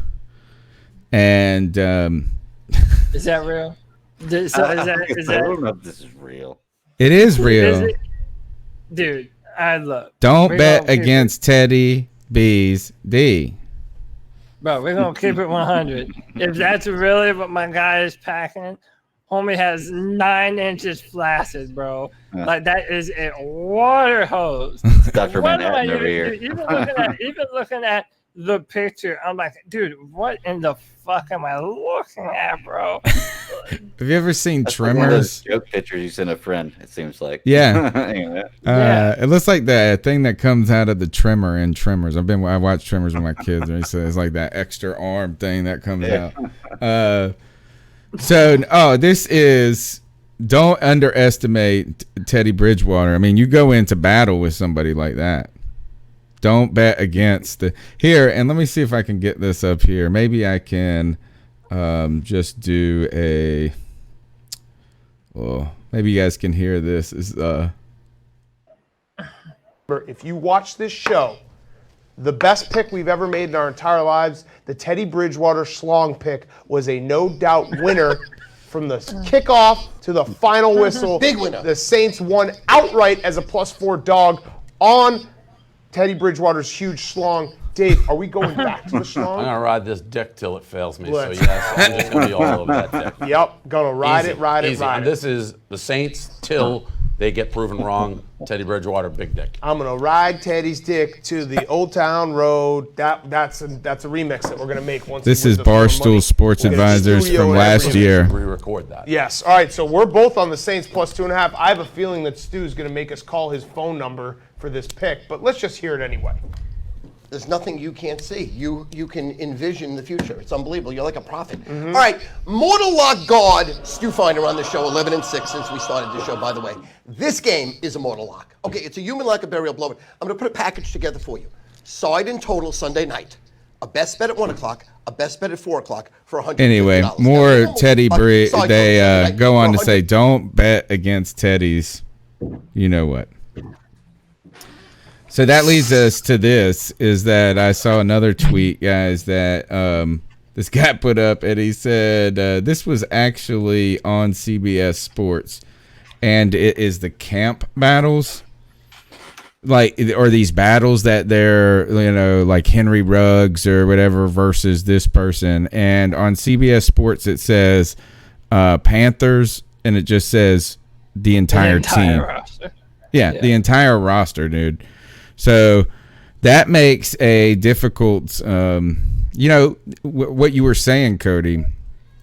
S1: and
S3: is that real? Is
S5: I don't know if this is real.
S1: It is real,
S3: dude. I love.
S1: Don't bet against Teddy B's D.
S3: Bro, we're going to keep it 100. If that's really what my guy is packing, homie has 9 inches flaccid, bro. Like, that is a water hose.
S5: Dr. Manhattan over here.
S3: Even looking at the picture, I'm like, dude, what in the fuck am I looking at, bro?
S1: Have you ever seen Tremors?
S5: Like one of those joke pictures you send a friend, it seems like.
S1: Yeah. It looks like the thing that comes out of the trimmer in Tremors. I watched Tremors with my kids, and so it's like that extra arm thing that comes out. This is, don't underestimate Teddy Bridgewater. I mean, you go into battle with somebody like that. Don't bet against here. And let me see if I can get this up here. Maybe I can just do maybe you guys can hear this.
S7: If you watch this show, the best pick we've ever made in our entire lives, the Teddy Bridgewater Schlong pick, was a no-doubt winner from the kickoff to the final whistle.
S10: Big winner.
S7: The Saints won outright as a +4 dog on Teddy Bridgewater's huge schlong. Dave, are we going back to the schlong?
S11: I'm going to ride this dick till it fails me. So, yes, I'm just going to be all over that dick.
S7: Yep, going to ride it.
S11: And this is the Saints till they get proven wrong. Teddy Bridgewater, big dick.
S7: I'm going to ride Teddy's dick to the Old Town Road. That's a remix that we're going to make once.
S1: This is Barstool Sports Advisors from last year.
S11: Re-record that.
S7: Yes. All right, so we're both on the Saints +2.5. I have a feeling that Stu's going to make us call his phone number for this pick, but let's just hear it anyway.
S10: There's nothing you can't see. You can envision the future. It's unbelievable. You're like a prophet. Mm-hmm. All right, Mortal Lock God, Stu Finder on the show, 11-6 since we started the show, by the way. This game is a Mortal Lock. Okay, it's a human like a burial blower. I'm going to put a package together for you. Side and total Sunday night. A best bet at 1 o'clock, a best bet at 4 o'clock for $150.
S1: Anyway, more Teddy Bridge. They go on to say, don't bet against Teddy's. You know what? So that leads us to this, is that I saw another tweet, guys, that this guy put up, and he said this was actually on CBS Sports, and it is the camp battles. Like, or these battles that they're, like Henry Ruggs or whatever versus this person. And on CBS Sports, it says Panthers, and it just says the entire team.
S3: Roster.
S1: Yeah, the entire roster, dude. So that makes a difficult, what you were saying, Cody,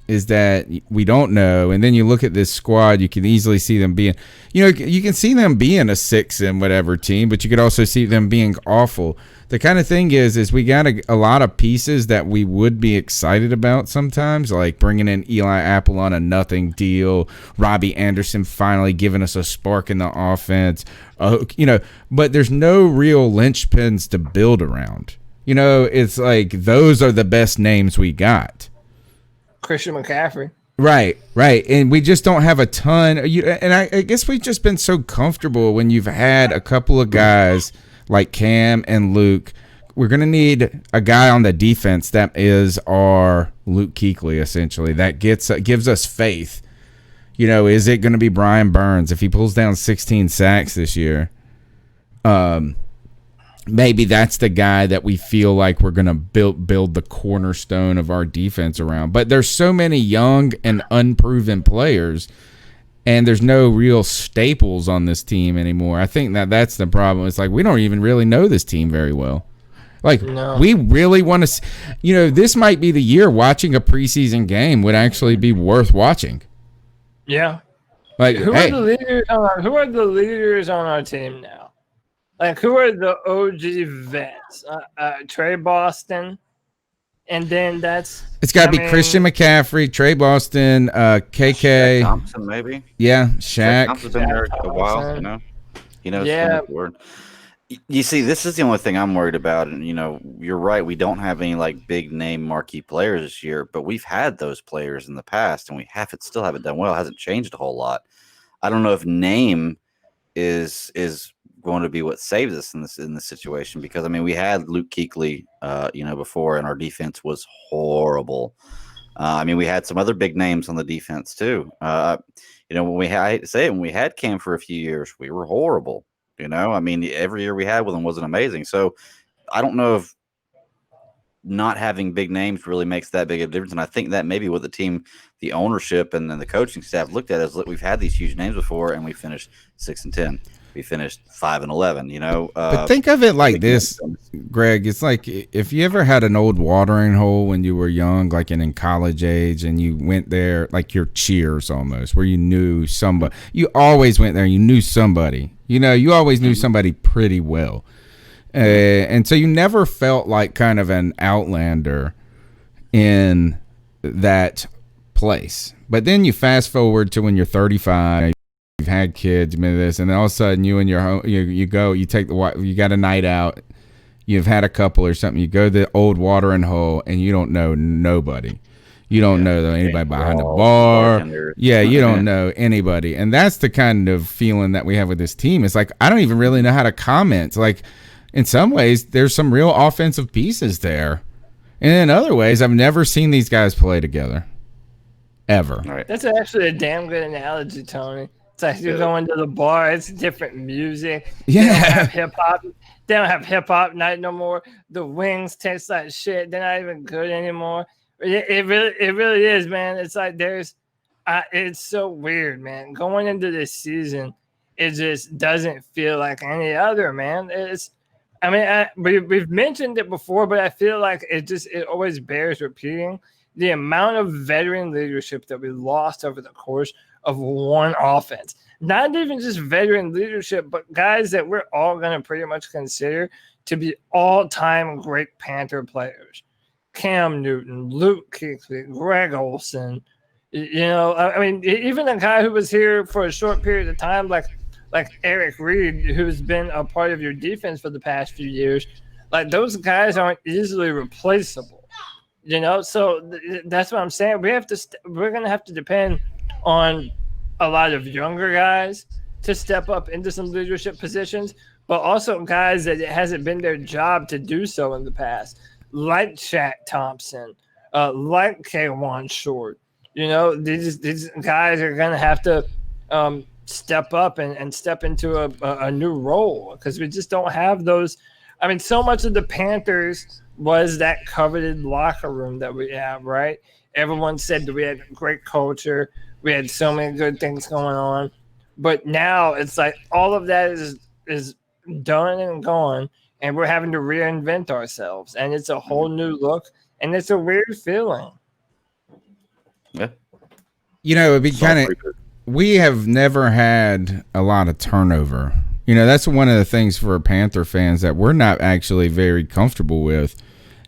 S1: is that we don't know. And then you look at this squad, you can easily see them being, you can see them being a 6 and whatever team, but you could also see them being awful. The kind of thing is we got a lot of pieces that we would be excited about sometimes, like bringing in Eli Apple on a nothing deal, Robbie Anderson finally giving us a spark in the offense, but there's no real linchpins to build around. It's like those are the best names we got.
S3: Christian McCaffrey.
S1: Right. And we just don't have a ton. And I guess we've just been so comfortable when you've had a couple of guys like Cam and Luke. We're going to need a guy on the defense that is our Luke Kuechly, essentially, that gives us faith. Is it going to be Brian Burns if he pulls down 16 sacks this year? Maybe that's the guy that we feel like we're going to build the cornerstone of our defense around. But there's so many young and unproven players, and there's no real staples on this team anymore. I think that's the problem. It's like we don't even really know this team very well. Like, we really want to this might be the year watching a preseason game would actually be worth watching.
S3: Yeah.
S1: Like,
S3: who are the leaders on our team now? Like, who are the OG vets? Trey Boston, and then it's
S1: got to be Christian McCaffrey, Trey Boston, KK
S5: Shaq Thompson, maybe.
S1: Yeah, Shaq.
S5: Thompson's been there a while, He knows the word. You see, this is the only thing I'm worried about, and you're right. We don't have any like big name marquee players this year, but we've had those players in the past, and we still haven't done well. It hasn't changed a whole lot. I don't know if name is going to be what saves us in this situation, because we had Luke Kuechly before, and our defense was horrible. We had some other big names on the defense too. I hate to say it, when we had Cam for a few years, we were horrible. Every year we had with him wasn't amazing. So I don't know if not having big names really makes that big of a difference. And I think that maybe what the team, the ownership, and then the coaching staff looked at is, look, we've had these huge names before, and we finished 6-10. We finished 5-11.
S1: But think of it like this, Greg. It's like if you ever had an old watering hole when you were young, like in college age, and you went there, like your Cheers almost, where you knew somebody. You always went there. You knew somebody. You always knew somebody pretty well, and so you never felt like kind of an outlander in that place. But then you fast forward to when you're 35. You've had kids, this, and then all of a sudden you and your home, you go, you take you got a night out, you've had a couple or something, you go to the old watering hole, and you don't know nobody. You don't know anybody behind the bar. Yeah, you don't know anybody. And that's the kind of feeling that we have with this team. It's like, I don't even really know how to comment. Like, in some ways, there's some real offensive pieces there. And in other ways, I've never seen these guys play together. Ever.
S5: Right.
S3: That's actually a damn good analogy, Tony. It's like you're going to the bar. It's different music.
S1: Yeah.
S3: They don't have hip hop. They don't have hip hop night no more. The wings taste like shit. They're not even good anymore. It really is, man. It's like it's so weird, man. Going into this season, it just doesn't feel like any other, man. We've mentioned it before, but I feel like it always bears repeating. The amount of veteran leadership that we lost over the course of one offense. Not even just veteran leadership, but guys that we're all going to pretty much consider to be all-time great Panther players. Cam Newton, Luke Kuechly, Greg Olsen. Even a guy who was here for a short period of time, like Eric Reed, who's been a part of your defense for the past few years. Like, those guys aren't easily replaceable. So that's what I'm saying. We're going to have to depend on a lot of younger guys to step up into some leadership positions, but also guys that it hasn't been their job to do so in the past, like Shaq Thompson, like K1 Short. You know, these guys are going to have to step up and step into a new role because we just don't have those. I mean, so much of the Panthers was that coveted locker room that we have, right? Everyone said that we had great culture. We had so many good things going on. But now it's like all of that is done and gone, and we're having to reinvent ourselves. And it's a whole new look, and it's a weird feeling.
S5: Yeah.
S1: You know, it'd be kind of – we have never had a lot of turnover. You know, that's one of the things for Panther fans that we're not actually very comfortable with.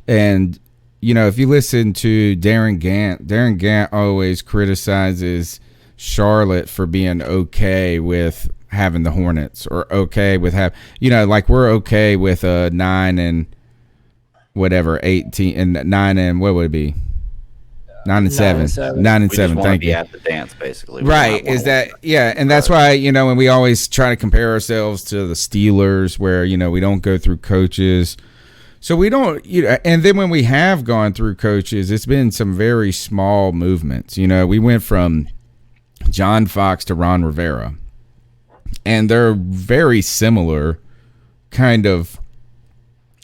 S1: And, you know, if you listen to Darren Gant always criticizes Charlotte for being okay with having the Hornets or okay with like we're okay with a 9 and whatever, 18 and 9 and what would it be? 9 and 7. 9 and 7. Thank you.
S5: At the dance, basically.
S1: Right. Is that, yeah. And that's why, you know, when we always try to compare ourselves to the Steelers where, you know, we don't go through coaches. So we don't, you know, and then when we have gone through coaches, it's been some very small movements. You know, we went from John Fox to Ron Rivera, and they're very similar kind of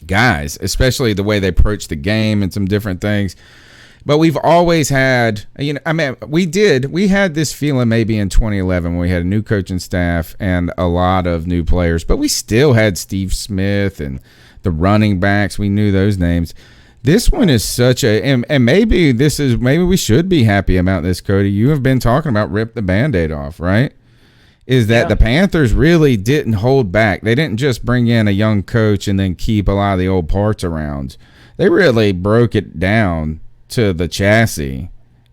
S1: guys, especially the way they approach the game and some different things. But we've always had, you know, I mean, we had this feeling maybe in 2011 when we had a new coaching staff and a lot of new players, but we still had Steve Smith and the running backs. We knew those names. This one is such a, and maybe we should be happy about this, Cody. You have been talking about rip the Band-Aid off, right? Is that the Panthers really didn't hold back. They didn't just bring in a young coach and then keep a lot of the old parts around. They really broke it down to the chassis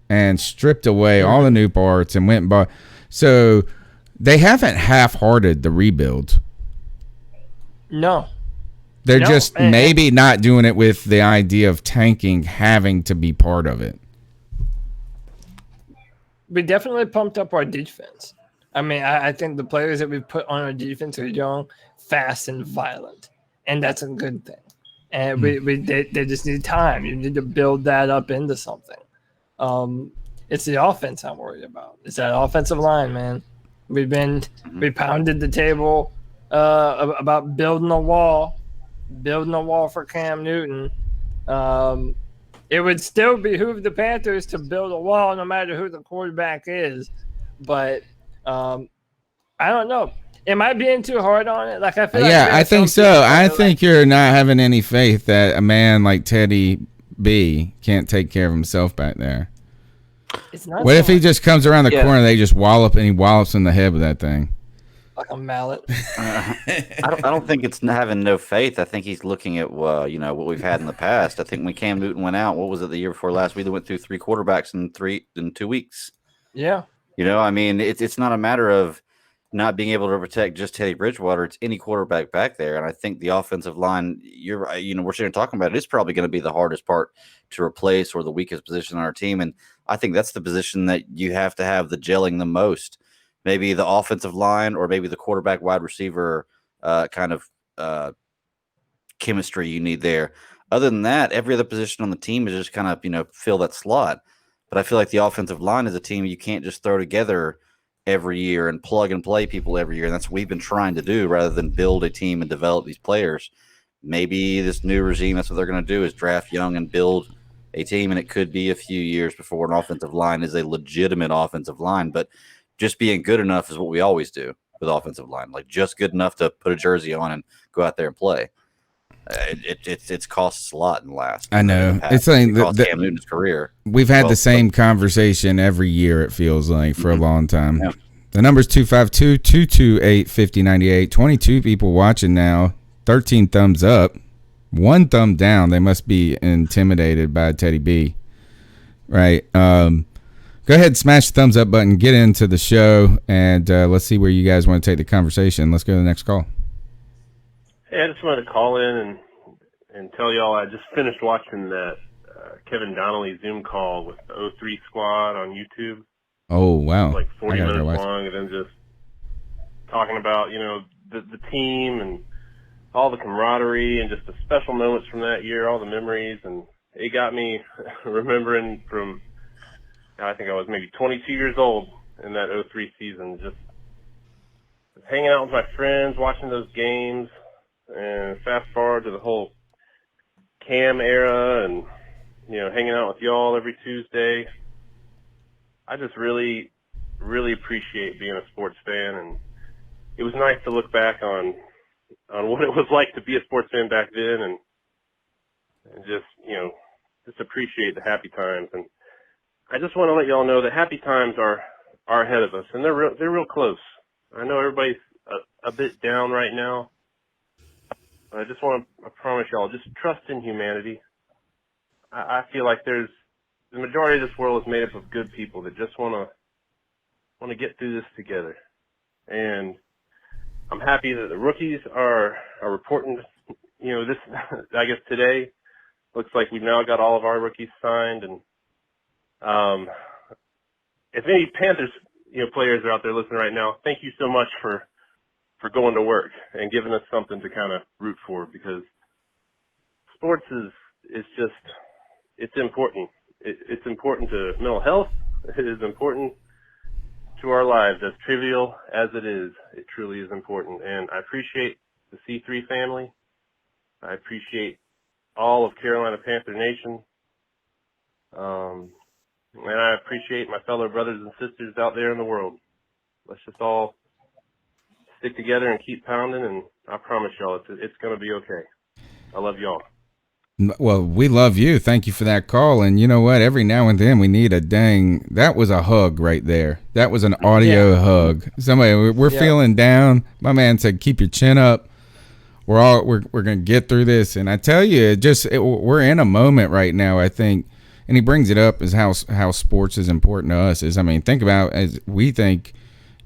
S1: and stripped away all the new parts and went and bought. So they haven't half-hearted the rebuild.
S3: No.
S1: They're just maybe not doing it with the idea of tanking having to be part of it.
S3: We definitely pumped up our defense. I mean, I think the players that we put on our defense are young, fast, and violent, and that's a good thing. And they just need time. You need to build that up into something. It's the offense I'm worried about. It's that offensive line, man. We pounded the table about building a wall for Cam Newton. It would still behoove the Panthers to build a wall no matter who the quarterback is. But I don't know. Am I being too hard on it? Like I feel like
S1: I think so. I think you're not having any faith that a man like Teddy B can't take care of himself back there.
S3: It's not
S1: what if he just comes around the corner and they just wallops in the head with that thing?
S3: Like a mallet.
S5: I don't think it's having no faith. I think he's looking at you know, what we've had in the past. I think when Cam Newton went out, what was it, the year before last? We went through 3 quarterbacks in 2 weeks.
S3: Yeah.
S5: You know, I mean, it's not a matter of not being able to protect just Teddy Bridgewater. It's any quarterback back there. And I think the offensive line, we're sitting here talking about it. It's probably going to be the hardest part to replace or the weakest position on our team. And I think that's the position that you have to have the gelling the most. Maybe the offensive line or maybe the quarterback wide receiver kind of chemistry you need there. Other than that, every other position on the team is just kind of, fill that slot. But I feel like the offensive line is a team you can't just throw together every year and plug and play people every year. And that's what we've been trying to do rather than build a team and develop these players. Maybe this new regime, that's what they're going to do, is draft young and build a team. And it could be a few years before an offensive line is a legitimate offensive line. But just being good enough is what we always do with offensive line. Like just good enough to put a jersey on and go out there and play. It's cost us a lot in the last.
S1: I know. It's like
S5: Cam Newton's career.
S1: We've had the same conversation every year, it feels like, for a long time. Yeah. The number's 252-228-5098. 22 people watching now. 13 thumbs up. 1 thumb down. They must be intimidated by Teddy B. Right. Go ahead, smash the thumbs up button. Get into the show, and let's see where you guys want to take the conversation. Let's go to the next call.
S12: Hey, I just wanted to call in and tell y'all I just finished watching that Kevin Donnelly Zoom call with the 03 squad on YouTube.
S1: Oh, wow.
S12: Like 40 minutes long, and then just talking about, the team and all the camaraderie and just the special moments from that year, all the memories. And it got me remembering from, I think I was maybe 22 years old in that 03 season, just hanging out with my friends, watching those games, and fast forward to the whole Cam era and, hanging out with y'all every Tuesday. I just really, really appreciate being a sports fan, and it was nice to look back on what it was like to be a sports fan back then, and just appreciate the happy times. And I just want to let y'all know that happy times are ahead of us, and they're real close. I know everybody's a bit down right now, but I promise y'all, just trust in humanity. I feel like the majority of this world is made up of good people that just want to get through this together. And I'm happy that the rookies are reporting, this, I guess today, looks like we've now got all of our rookies signed. And if any Panthers, players are out there listening right now, thank you so much for going to work and giving us something to kind of root for, because sports is just, it's important. It's important to mental health. It is important to our lives, as trivial as it is. It truly is important. And I appreciate the C3 family. I appreciate all of Carolina Panther Nation. And I appreciate my fellow brothers and sisters out there in the world. Let's just all stick together and keep pounding, and I promise y'all it's going to be okay. I love y'all.
S1: Well, we love you. Thank you for that call. And you know what? Every now and then we need that was a hug right there. That was an audio hug. Somebody, we're feeling down. My man said, keep your chin up. We're going to get through this. And I tell you, we're in a moment right now, I think. And he brings it up as how sports is important to us. Think about, as we think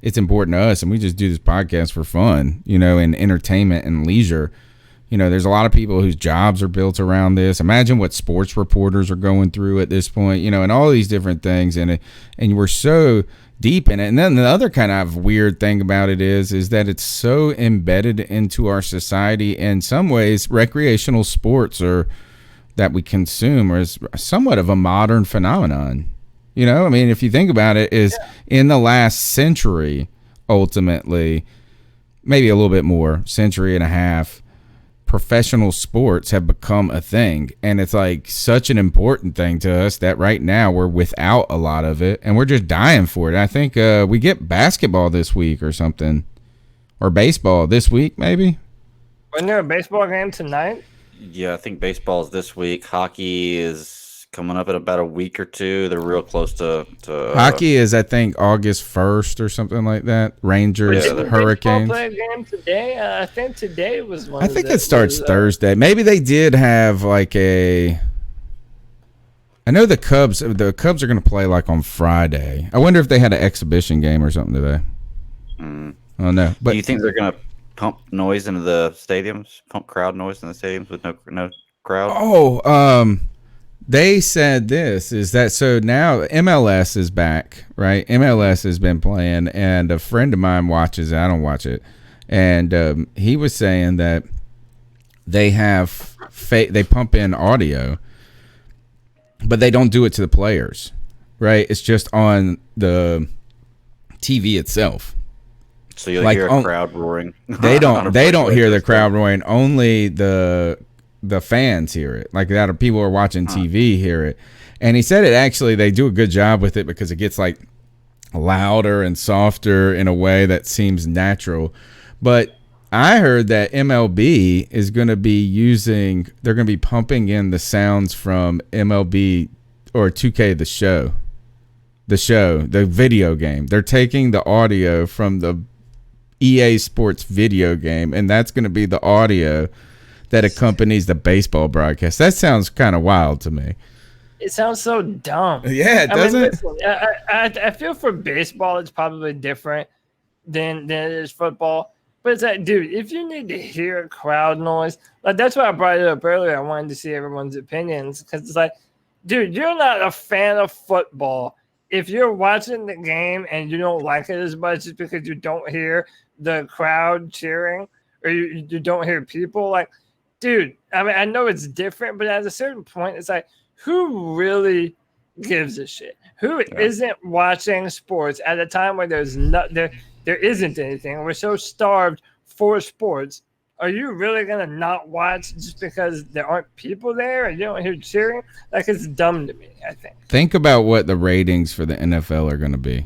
S1: it's important to us, and we just do this podcast for fun, and entertainment and leisure. There's a lot of people whose jobs are built around this. Imagine what sports reporters are going through at this point, and all these different things. And we're so deep in it. And then the other kind of weird thing about it is that it's so embedded into our society. In some ways, recreational sports that we consume is somewhat of a modern phenomenon. If you think about it, is in the last century, ultimately, maybe a little bit more, century and a half, professional sports have become a thing, and it's like such an important thing to us that right now we're without a lot of it, and we're just dying for it. I think we get basketball this week or something, or baseball this week, maybe.
S3: Wasn't there a baseball game tonight?
S5: Yeah, I think baseball's this week. Hockey is coming up in about a week or two. They're real close to
S1: hockey is, I think, August 1st or something like that. Rangers, Hurricanes.
S3: Play a game today. I think today was one.
S1: I think it starts Thursday. Maybe they did have like I know the Cubs. The Cubs are going to play like on Friday. I wonder if they had an exhibition game or something today. Oh no! But
S5: do you think they're going to pump noise into the stadiums? Pump crowd noise in the stadiums with no crowd?
S1: Oh, they said this is that, so now MLS is back, right? MLS has been playing, and a friend of mine watches it. I don't watch it. And he was saying that they have they pump in audio, but they don't do it to the players, right? It's just on the TV itself.
S5: So you'll hear a crowd roaring.
S1: They don't hear the crowd roaring. Only the fans hear it. Like that, people who are watching TV hear it. And he said they do a good job with it because it gets like louder and softer in a way that seems natural. But I heard that MLB is going to be they're going to be pumping in the sounds from MLB or 2K, the video game. They're taking the audio from the EA Sports video game, and that's going to be the audio that accompanies the baseball broadcast. That sounds kind of wild to me.
S3: It sounds so dumb.
S1: Yeah, it doesn't.
S3: Listen, I feel for baseball, it's probably different than it is football. But it's like, dude, if you need to hear crowd noise, like that's why I brought it up earlier. I wanted to see everyone's opinions because it's like, dude, you're not a fan of football. If you're watching the game and you don't like it as much, it's because you don't hear the crowd cheering or you don't hear people. Like, dude, I mean, I know it's different, but at a certain point, it's like, who really gives a shit? Who isn't watching sports at a time where there isn't anything? We're so starved for sports. Are you really gonna not watch just because there aren't people there and you don't hear cheering? Like, it's dumb to me, I think.
S1: Think about what the ratings for the NFL are going to be.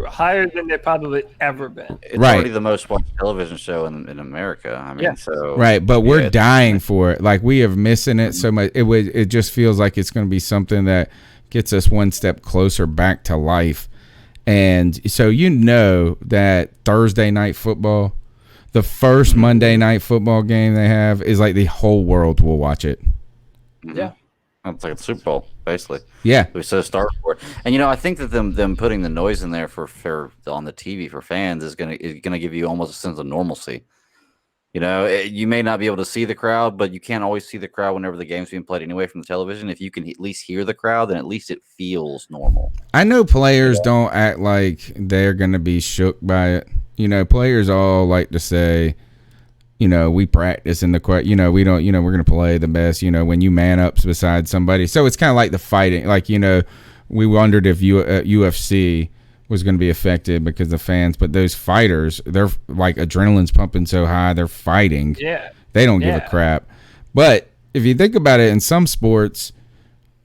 S3: Higher than they've probably ever been.
S5: It's already the most watched television show in America. I mean,
S1: right, but we're dying for it. Like, we are missing it so much. It just feels like it's going to be something that gets us one step closer back to life. And so that Thursday night football, the first Monday night football game they have, is like the whole world will watch it.
S3: Yeah.
S5: It's like a Super Bowl, basically.
S1: Yeah.
S5: We're so starved for it. And, I think that them putting the noise in there for on the TV for fans is gonna give you almost a sense of normalcy. You may not be able to see the crowd, but you can't always see the crowd whenever the game's being played anyway from the television. If you can at least hear the crowd, then at least it feels normal.
S1: I know players don't act like they're going to be shook by it. Players all like to say, we practice in the court. We don't. We're going to play the best. When you man up beside somebody. So it's kind of like the fighting. Like we wondered if UFC was going to be affected because of fans, but those fighters, they're like adrenaline's pumping so high, they're fighting.
S3: Yeah.
S1: They don't give a crap. But if you think about it, in some sports,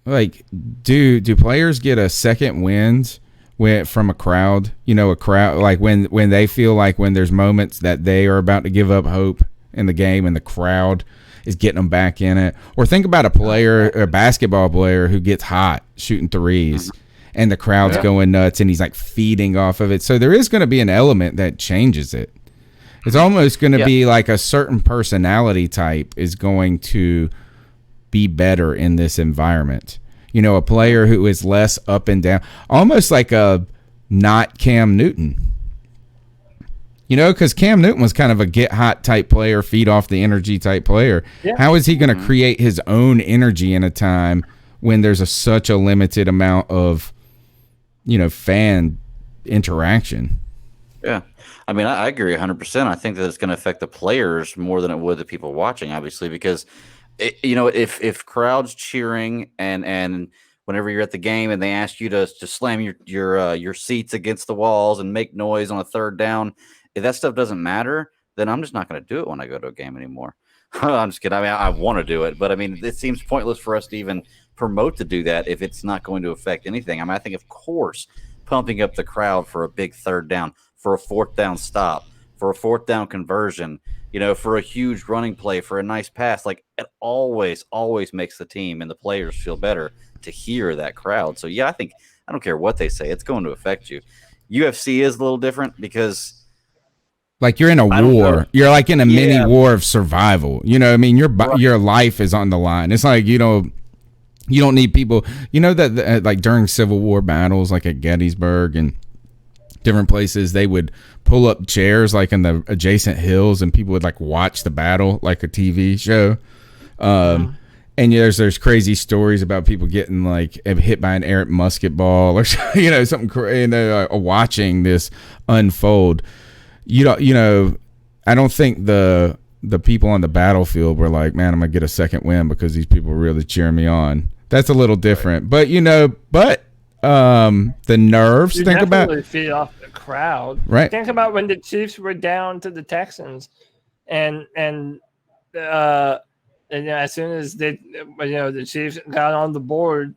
S1: like do players get a second wind from a crowd? A crowd, like when they feel like when there's moments that they are about to give up hope in the game and the crowd is getting them back in it. Or think about a basketball player who gets hot shooting threes and the crowd's going nuts and he's like feeding off of it. So there is going to be an element that changes it. It's almost going to be like a certain personality type is going to be better in this environment. A player who is less up and down, almost like a not Cam Newton. Because Cam Newton was kind of a get hot type player, feed off the energy type player. Yeah. How is he going to create his own energy in a time when there's such a limited amount of, fan interaction?
S5: Yeah. I mean, I agree 100%. I think that it's going to affect the players more than it would the people watching, obviously, because if crowds cheering and whenever you're at the game and they ask you to slam your seats against the walls and make noise on a third down, if that stuff doesn't matter, then I'm just not going to do it when I go to a game anymore. I'm just kidding. I mean, I want to do it, but I mean, it seems pointless for us to even promote to do that if it's not going to affect anything. I mean, I think, of course, pumping up the crowd for a big third down, for a fourth down stop, for a fourth down conversion, for a huge running play, for a nice pass, like it always makes the team and the players feel better to hear that crowd. So yeah, I don't care what they say, it's going to affect you. UFC is a little different because
S1: like you're in a war. You're like in a mini war of survival. I mean, your life is on the line. It's like, you don't need people, that like during Civil War battles, like at Gettysburg and different places, they would pull up chairs like in the adjacent hills and people would like watch the battle like a TV show. And there's crazy stories about people getting like hit by an errant musket ball or something crazy, watching this unfold. I don't think the people on the battlefield were like, man, I'm gonna get a second win because these people are really cheering me on. That's a little different, but the nerves.
S3: You
S1: think about
S3: feed off the crowd,
S1: right?
S3: Think about when the Chiefs were down to the Texans, and as soon as the Chiefs got on the board,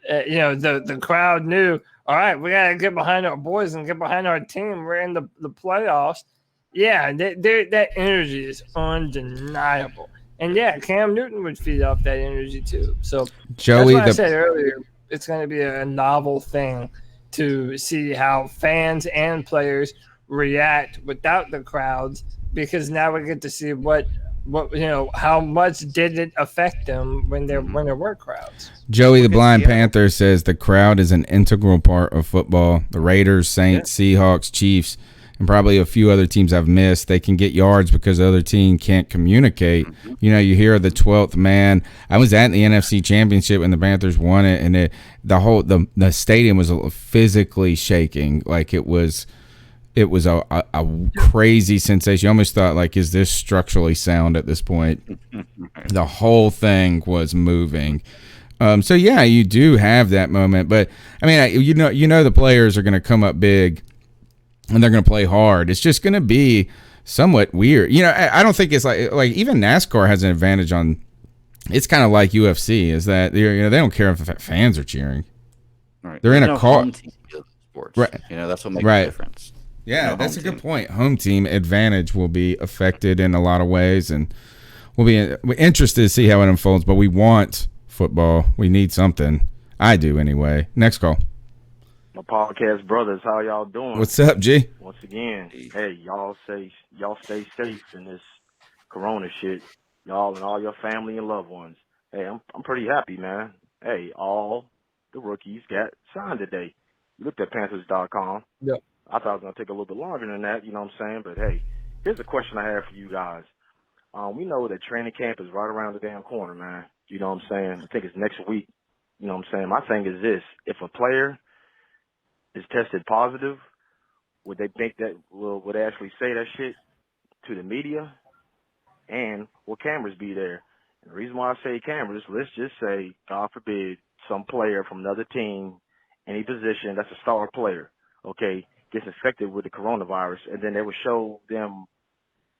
S3: the crowd knew, all right, we gotta get behind our boys and get behind our team. We're in the playoffs. Yeah, that energy is undeniable. And yeah, Cam Newton would feed off that energy too. So
S1: Joey,
S3: that's what I said earlier. It's going to be a novel thing to see how fans and players react without the crowds, because now we get to see what how much did it affect them when there were crowds.
S1: Joey the Blind Panther says the crowd is an integral part of football. The Raiders, Saints, Seahawks, Chiefs, and probably a few other teams I've missed, they can get yards because the other team can't communicate. You hear the 12th man. I was at the NFC Championship when the Panthers won it, and the stadium was physically shaking. Like it was it was a crazy sensation. You almost thought, like, is this structurally sound at this point? The whole thing was moving. So yeah, you do have that moment, but I mean, you know, the players are going to come up big, and they're going to play hard. It's just going to be somewhat weird. You know, I don't think it's like even NASCAR has an advantage on. It's kind of like UFC, is that they don't care if fans are cheering.
S5: Right.
S1: They're in a car.
S5: Sports.
S1: Right.
S5: You know, that's what makes the difference.
S1: Yeah, that's a good point. Home team advantage will be affected in a lot of ways, and we'll be interested to see how it unfolds. But we want football. We need something. I do anyway. Next call.
S13: My podcast brothers, how y'all doing?
S1: What's up, G?
S13: Once again, hey, y'all stay safe in this corona shit. Y'all and all your family and loved ones. Hey, I'm pretty happy, man. Hey, all the rookies got signed today. You looked at Panthers.com.
S2: Yeah.
S13: I thought it was gonna take a little bit longer than that, you know what I'm saying? But hey, here's a question I have for you guys. We know that training camp is right around the damn corner, man. You know what I'm saying? I think it's next week. You know what I'm saying? My thing is this: if a player is tested positive, would they think that would they actually say that shit to the media? And will cameras be there? And the reason why I say cameras, let's just say, God forbid, some player from another team, any position that's a star player, okay, gets infected with the coronavirus, and then they would show them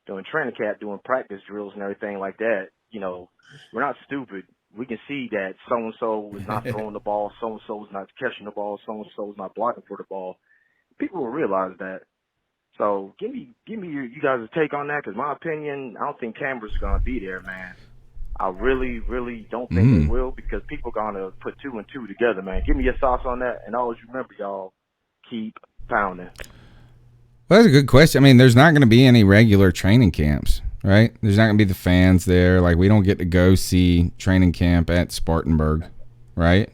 S13: doing training camp, doing practice drills and everything like that. You know, we're not stupid. We can see that so-and-so is not throwing the ball, so-and-so is not catching the ball, so-and-so is not blocking for the ball. People will realize that. So give me you guys' take on that, because my opinion, I don't think cameras are gonna be there, man. I really, really don't think they will, because people are gonna put 2 and 2 together, man. Give me your thoughts on that, and always remember, y'all, keep pounding.
S1: Well, that's a good question. I mean, there's not going to be any regular training camps, right? There's not going to be the fans there. Like, we don't get to go see training camp at Spartanburg, right?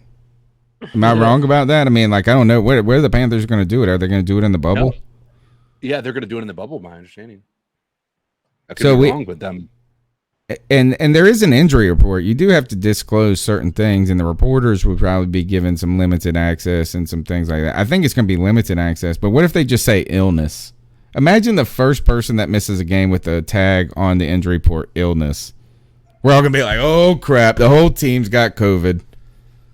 S1: Am I wrong about that? I mean, like, I don't know. Where are the Panthers going to do it? Are they going to do it in the bubble?
S2: No. Yeah, they're going to do it in the bubble, my understanding. I could be wrong with them.
S1: And there is an injury report. You do have to disclose certain things, and the reporters would probably be given some limited access and some things like that. I think it's going to be limited access, but what if they just say illness? Imagine the first person that misses a game with a tag on the injury report, illness. We're all going to be like, oh, crap, the whole team's got COVID.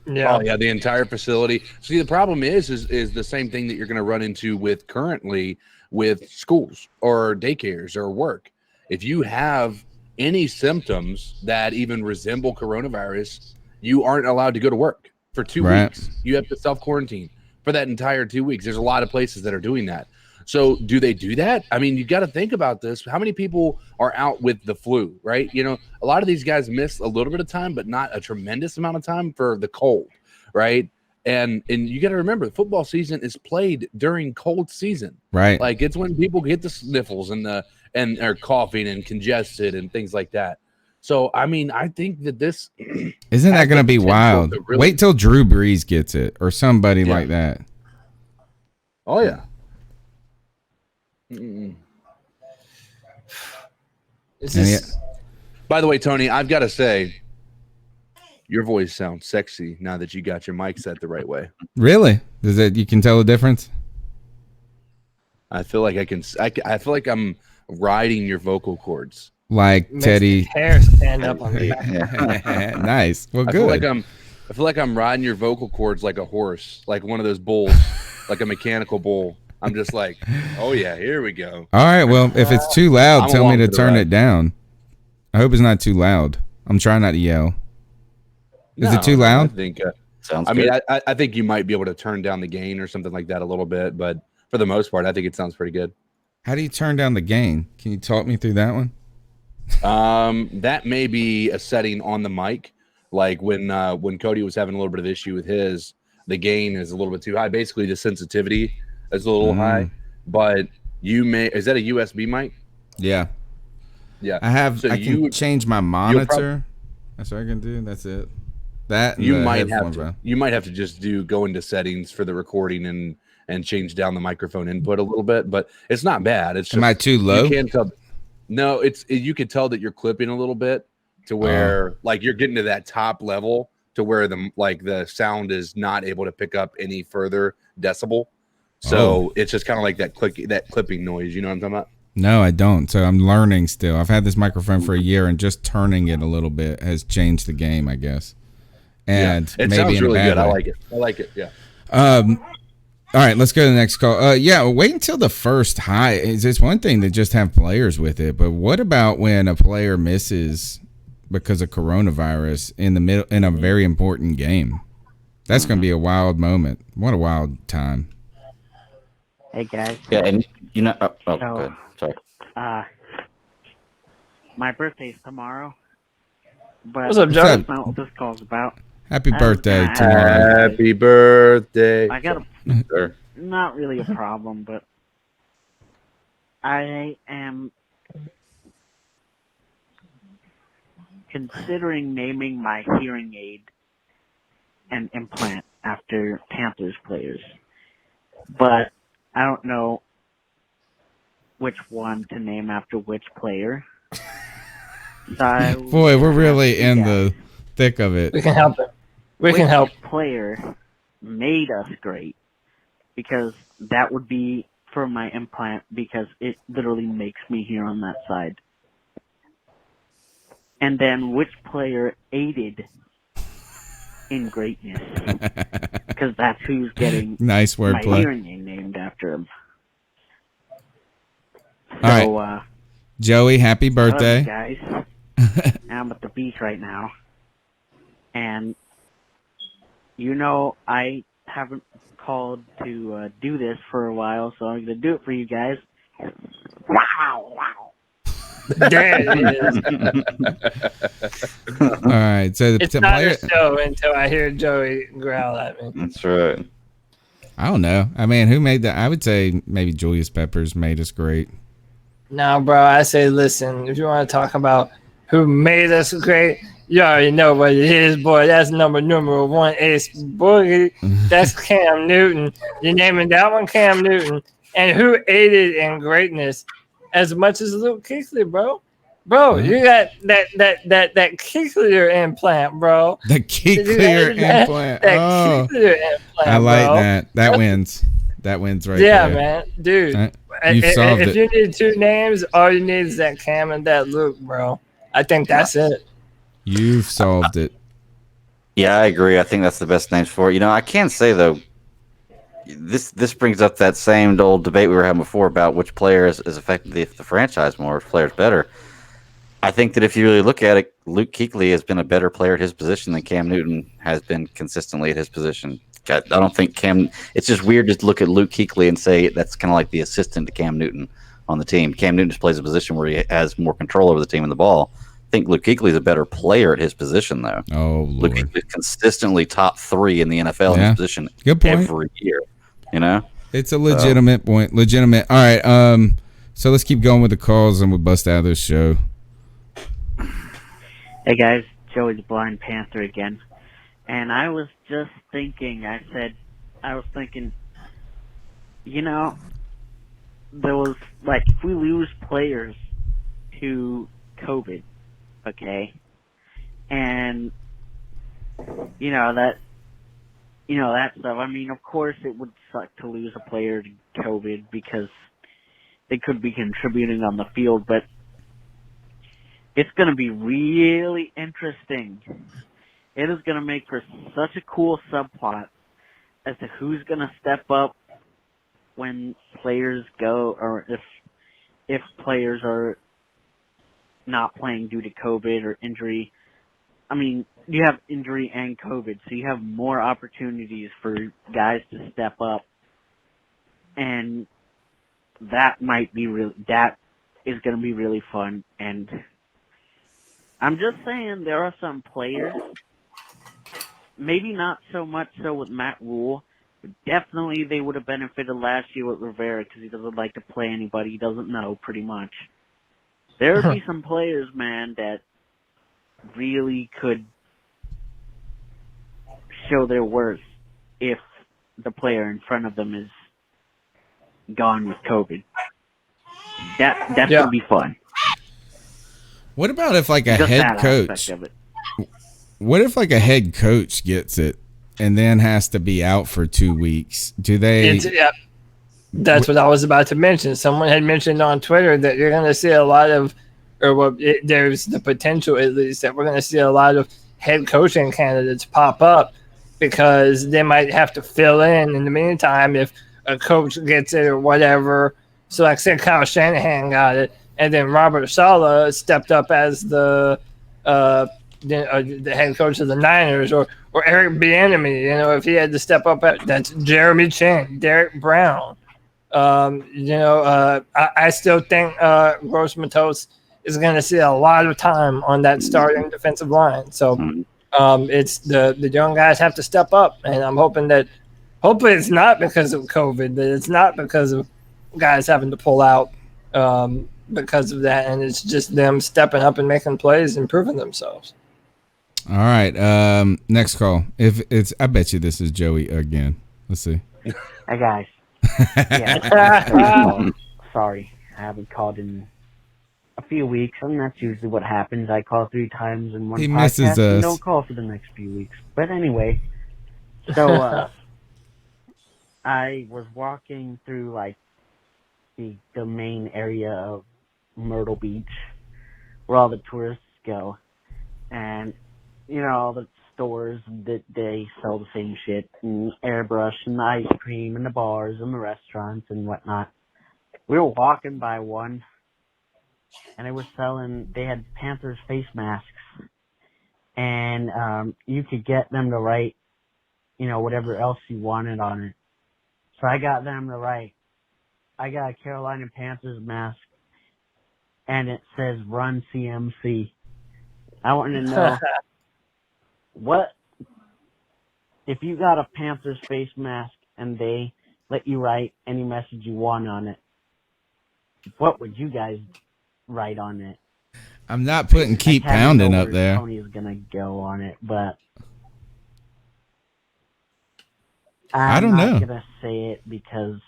S3: Yeah.
S2: Oh, yeah, the entire facility. See, the problem is the same thing that you're going to run into with currently with schools or daycares or work. If you have any symptoms that even resemble coronavirus, you aren't allowed to go to work for 2 weeks. You have to self-quarantine for that entire 2 weeks. There's a lot of places that are doing that. So do they do that? I mean, you got to think about this. How many people are out with the flu, right? You know, a lot of these guys miss a little bit of time, but not a tremendous amount of time for the cold, right? And you got to remember, the football season is played during cold season,
S1: right?
S2: Like, it's when people get the sniffles and are coughing and congested and things like that. So, I mean, I think that this
S1: isn't that going to be wild. Really, wait till Drew Brees gets it or somebody like that.
S2: Oh yeah. By the way, Tony, I've got to say, your voice sounds sexy now that you got your mic set the right way.
S1: Really? Does it? You can tell the difference?
S2: I feel like I feel like I'm riding your vocal cords.
S1: Like
S3: Makes
S1: Teddy.
S3: Hair stand up on the back.
S1: Nice. Well, good.
S2: I feel like I'm riding your vocal cords like a horse, like one of those bulls, like a mechanical bull. I'm just like, oh yeah, here we go.
S1: All right. Well, if it's too loud, tell me to turn it down. I hope it's not too loud. I'm trying not to yell. Is it too loud?
S2: I think.
S5: Sounds
S2: I
S5: good.
S2: mean, I think you might be able to turn down the gain or something like that a little bit, but for the most part, I think it sounds pretty good.
S1: How do you turn down the gain? Can you talk me through that one?
S2: That may be a setting on the mic, like when Cody was having a little bit of issue with his, the gain is a little bit too high. Basically, the sensitivity is a little high, but is that a USB mic?
S1: Yeah.
S2: Yeah.
S1: I can change my monitor. That's what I can do. That's it. That
S2: you might have to just go into settings for the recording and change down the microphone input a little bit, but it's not bad. It's just,
S1: am I too low?
S2: You can't tell. No, you could tell that you're clipping a little bit to where like you're getting to that top level to where the sound is not able to pick up any further decibel. So it's just kind of like that clipping noise. You know what I'm talking about?
S1: No, I don't. So I'm learning still. I've had this microphone for a year, and just turning it a little bit has changed the game, I guess. And
S2: it
S1: maybe
S2: sounds
S1: in a
S2: really
S1: bad
S2: good.
S1: way.
S2: I like it. Yeah.
S1: All right, let's go to the next call. Wait until the first high. It's one thing to just have players with it, but what about when a player misses because of coronavirus in the middle in a very important game? That's going to be a wild moment. What a wild time.
S14: Hey guys.
S5: Yeah, and you know.
S14: So,
S5: good. Sorry.
S14: My birthday's tomorrow. But
S3: What's up, Joe?
S14: that's not what this call's about.
S1: Happy birthday tomorrow.
S2: Happy birthday.
S14: I got not really a problem, but I am considering naming my hearing aid an implant after Panthers players. But I don't know which one to name after which player. So
S1: Boy, we're really in the thick of it.
S3: We can help it. We can help.
S14: Player made us great, because that would be for my implant, because it literally makes me hear on that side. And then which player aided in greatness, because that's who's getting
S1: nice
S14: my
S1: wordplay.
S14: hearing aid named after him.
S1: All right, Joey, happy birthday.
S14: I love you guys. I'm at the beach right now, and I haven't called to do this for a while, so I'm gonna do it for you guys. Wow!
S3: There it is.
S1: All right, so
S3: It's not a show until I hear Joey growl at me.
S5: That's right.
S1: I don't know. I mean, who made that? I would say maybe Julius Peppers made us great.
S3: No, bro, I say, listen, if you want to talk about who made us great, you already know what it is, boy. That's number one, Ace Boogie. That's Cam Newton. You're naming that one Cam Newton. And who aided in greatness as much as Luke Kuechly, bro? Bro, you got that Kuechly implant, bro.
S1: The Kuechly implant.
S3: That Kuechly implant,
S1: I like
S3: bro.
S1: that. That wins. That wins right
S3: yeah,
S1: there.
S3: man. Dude.
S1: You solved
S3: if
S1: it.
S3: you need two names, all you need is that Cam and that Luke, bro. I think that's it.
S1: You've solved it.
S5: Yeah, I agree. I think that's the best names for it. You know, I can say though, this brings up that same old debate we were having before about which player is affected the franchise more, which player is better. I think that if you really look at it, Luke Kuechly has been a better player at his position than Cam Newton has been consistently at his position. I don't think Cam. It's just weird to look at Luke Kuechly and say that's kind of like the assistant to Cam Newton on the team. Cam Newton just plays a position where he has more control over the team and the ball. I think Luke Kuechly is a better player at his position, though.
S1: Oh, Lord.
S5: Luke Kuechly is consistently top 3 in the NFL in his position.
S1: Good point.
S5: Every year. You know,
S1: it's a legitimate point. Legitimate. All right. So let's keep going with the calls and we'll bust out of this show.
S14: Hey guys, Joey's Blind Panther again. And I was just thinking, there was, like, if we lose players to COVID, okay, and, that stuff, I mean, of course it would suck to lose a player to COVID because they could be contributing on the field, but it's going to be really interesting. It is going to make for such a cool subplot as to who's going to step up when players go, or if players are not playing due to COVID or injury. I mean, you have injury and COVID, so you have more opportunities for guys to step up, and that is going to be really fun. And I'm just saying, there are some players, maybe not so much so with Matt Rule, but definitely they would have benefited last year with Rivera because he doesn't like to play anybody he doesn't know, pretty much. There would be some players, man, that really could show their worth if the player in front of them is gone with COVID. That's going to be fun.
S1: What about if like a
S14: Just
S1: head
S14: that
S1: coach?
S14: aspect of it.
S1: What if like a head coach gets it and then has to be out for 2 weeks? Do they?
S3: That's what I was about to mention. Someone had mentioned on Twitter that you're going to see a lot of, there's the potential at least that we're going to see a lot of head coaching candidates pop up because they might have to fill in the meantime if a coach gets it or whatever. So like say Kyle Shanahan got it, and then Robert Saleh stepped up as the head coach of the Niners, or Eric Bieniemy, if he had to step up, that's Jeremy Chinn, Derek Brown. I still think Gross Matos is going to see a lot of time on that starting defensive line. So it's the young guys have to step up, and I'm hoping that hopefully it's not because of COVID, that it's not because of guys having to pull out because of that, and it's just them stepping up and making plays and proving themselves.
S1: All right, next call. If it's, I bet you this is Joey again. Let's see.
S14: Hi guys. Yeah. Sorry, I haven't called in a few weeks, and that's usually what happens. I call 3 times in one
S1: He
S14: podcast
S1: misses us.
S14: and don't call for the next few weeks. But anyway, so I was walking through like the main area of Myrtle Beach, where all the tourists go, and all the stores that they sell the same shit, and airbrush and the ice cream and the bars and the restaurants and whatnot. We were walking by one, and they had Panthers face masks, and you could get them to write, whatever else you wanted on it. So I got them to write, I got a Carolina Panthers mask, and it says Run CMC. I want to know what if you got a Panthers face mask and they let you write any message you want on it, what would you guys write on it?
S1: I'm not putting keep pounding up there.
S14: Tony's gonna go on it, but
S1: I don't know.
S14: I'm not gonna say it because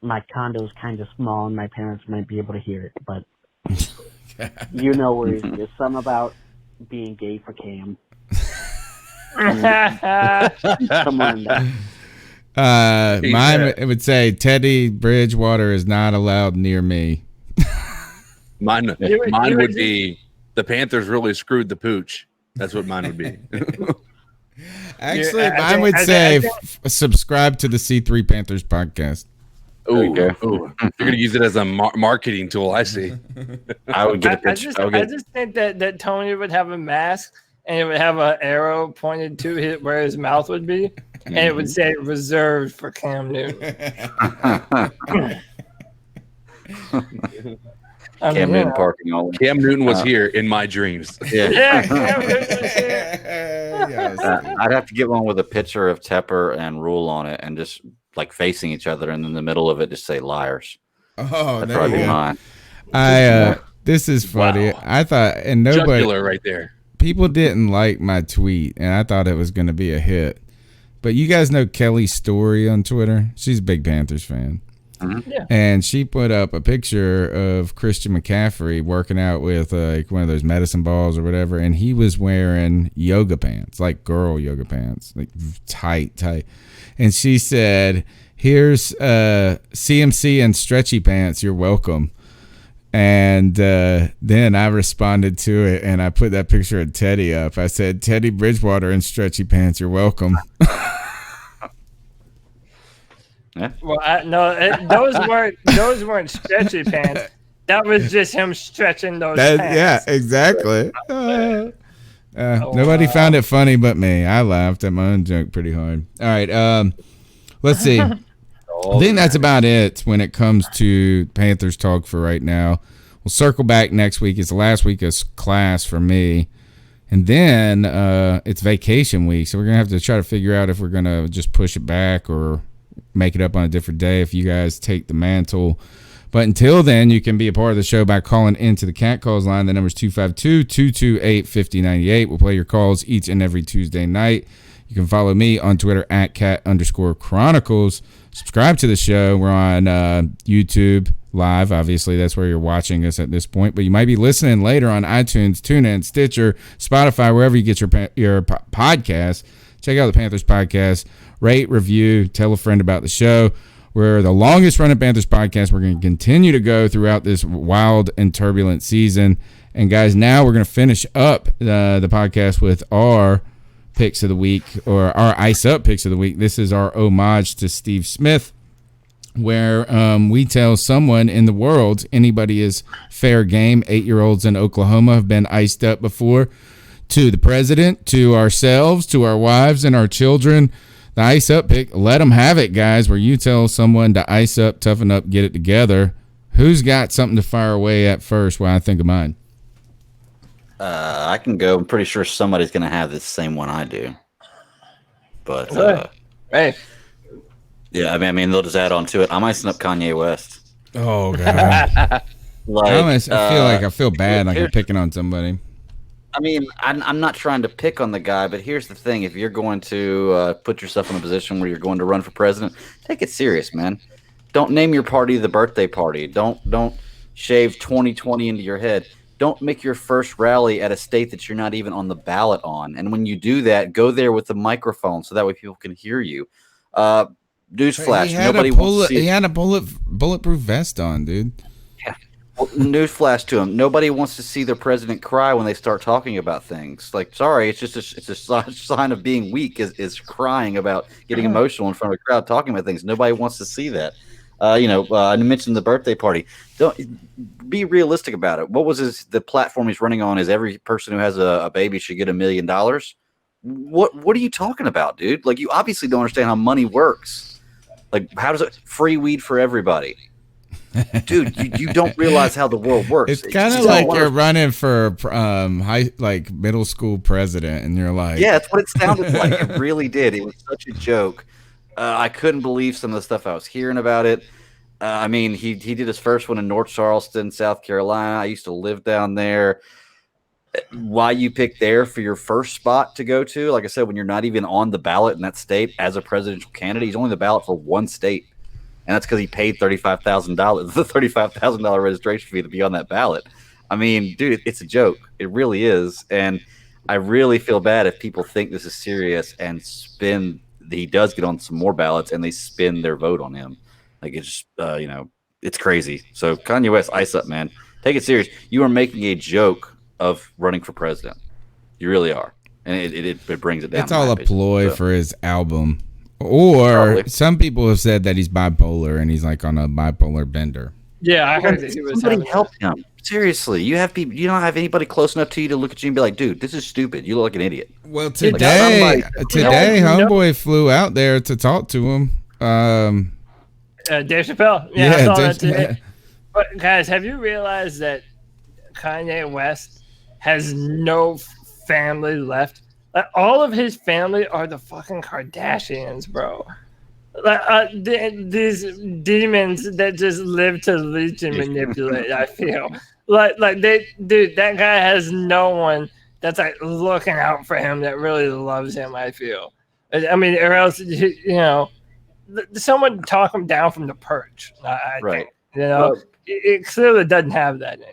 S14: my condo's kind of small and my parents might be able to hear it, but where it's something about being gay for Cam. Somewhere in there.
S1: Mine would say Teddy Bridgewater is not allowed near me.
S2: Mine would be the Panthers really screwed the pooch. That's what mine would be.
S1: Actually, mine would say subscribe to the C3 Panthers podcast.
S2: Oh, you're gonna use it as a marketing tool. I see.
S5: I would get a picture.
S3: I just think that Tony would have a mask and it would have an arrow pointed to where his mouth would be, and it would say reserved for Cam Newton.
S5: Cam Newton parking all.
S2: Cam Newton was here in my dreams.
S3: Yeah, Cam Newton was here.
S5: I'd have to get one with a picture of Tepper and Rule on it, and just like facing each other, and in the middle of it, just say liars.
S1: Oh,
S5: that'd probably be mine.
S1: This is funny.
S2: Wow.
S1: I thought, and nobody,
S2: jugular right there.
S1: People didn't like my tweet, and I thought it was going to be a hit. But you guys know Kelly Story on Twitter? She's a big Panthers fan.
S5: Mm-hmm.
S3: Yeah.
S1: And she put up a picture of Christian McCaffrey working out with like one of those medicine balls or whatever, and he was wearing yoga pants, like girl yoga pants, like tight. And she said, "Here's CMC and stretchy pants. You're welcome." And then I responded to it, and I put that picture of Teddy up. I said, "Teddy Bridgewater and stretchy pants. You're welcome."
S5: Yeah.
S3: Well, those weren't stretchy pants. That was just him stretching those pants.
S1: Yeah, exactly. Nobody found it funny but me. I laughed at my own joke pretty hard. All right, let's see. I think that's about it when it comes to Panthers talk for right now. We'll circle back next week. It's the last week of class for me. And then it's vacation week, so we're going to have to try to figure out if we're going to just push it back or make it up on a different day if you guys take the mantle. But until then, you can be a part of the show by calling into the Cat Calls line. The number is 252-228-5098. We'll play your calls each and every Tuesday night. You can follow me on Twitter at @cat_chronicles. Subscribe to the show. We're on YouTube Live. Obviously, that's where you're watching us at this point. But you might be listening later on iTunes, TuneIn, Stitcher, Spotify, wherever you get your podcast. Check out the Panthers podcast. Rate, review, tell a friend about the show. We're the longest running Panthers podcast. We're going to continue to go throughout this wild and turbulent season. And guys, now we're going to finish up the podcast with our picks of the week, or our Ice Up picks of the week. This is our homage to Steve Smith, where we tell someone in the world anybody is fair game. 8-year-olds in Oklahoma have been iced up before, to the president, to ourselves, to our wives and our children. The Ice Up pick, let them have it, guys, where you tell someone to ice up, toughen up, get it together. Who's got something to fire away at first while I think of mine?
S5: I can go. I'm pretty sure somebody's going to have the same one I do. But,
S3: hey.
S5: Yeah, I mean, they'll just add on to it. I'm icing up Kanye West.
S1: Oh, God. I feel bad like I'm picking on somebody.
S5: I mean, I'm not trying to pick on the guy, but here's the thing. If you're going to put yourself in a position where you're going to run for president, take it serious, man. Don't name your party the birthday party. Don't shave 2020 into your head. Don't make your first rally at a state that you're not even on the ballot on. And when you do that, go there with the microphone so that way people can hear you. Newsflash, nobody wants to see.
S1: He had a bulletproof vest on, dude.
S5: Well, newsflash to him. Nobody wants to see their president cry when they start talking about things. Like, sorry, it's just it's a sign of being weak is crying about getting emotional in front of a crowd talking about things. Nobody wants to see that. I mentioned the birthday party. Don't be realistic about it. What was the platform he's running on? Is every person who has a baby should get $1 million? What are you talking about, dude? Like, you obviously don't understand how money works. Like, how does it free weed for everybody? Dude, you don't realize how the world works.
S1: It's kind of like you're running for middle school president, and you're like,
S5: yeah, that's what it sounded like. It really did. It was such a joke. I couldn't believe some of the stuff I was hearing about it. I mean, he did his first one in North Charleston, South Carolina. I used to live down there. Why you pick there for your first spot to go to? Like I said, when you're not even on the ballot in that state as a presidential candidate, he's only on the ballot for one state. And that's because he paid $35,000, the $35,000 registration fee to be on that ballot. I mean, dude, it's a joke. It really is. And I really feel bad if people think this is serious and he does get on some more ballots and they spin their vote on him. Like, it's just, it's crazy. So Kanye West, ice up, man. Take it serious. You are making a joke of running for president. You really are. And it brings it down.
S1: It's all a ploy for his album. Or probably. Some people have said that he's bipolar and he's like on a bipolar bender.
S3: Yeah, I heard that he was.
S5: Somebody help him. Seriously, you have people. You don't have anybody close enough to you to look at you and be like, "Dude, this is stupid. You look like an idiot."
S1: Well, today, homeboy flew out there to talk to him.
S3: Dave Chappelle. Yeah, I saw that today. But guys, have you realized that Kanye West has no family left? Like, all of his family are the fucking Kardashians, bro. Like, these demons that just live to leech and manipulate. I feel like that guy has no one that's like looking out for him that really loves him. I feel. I mean, or else someone talk him down from the perch. I think, it clearly doesn't have that anymore.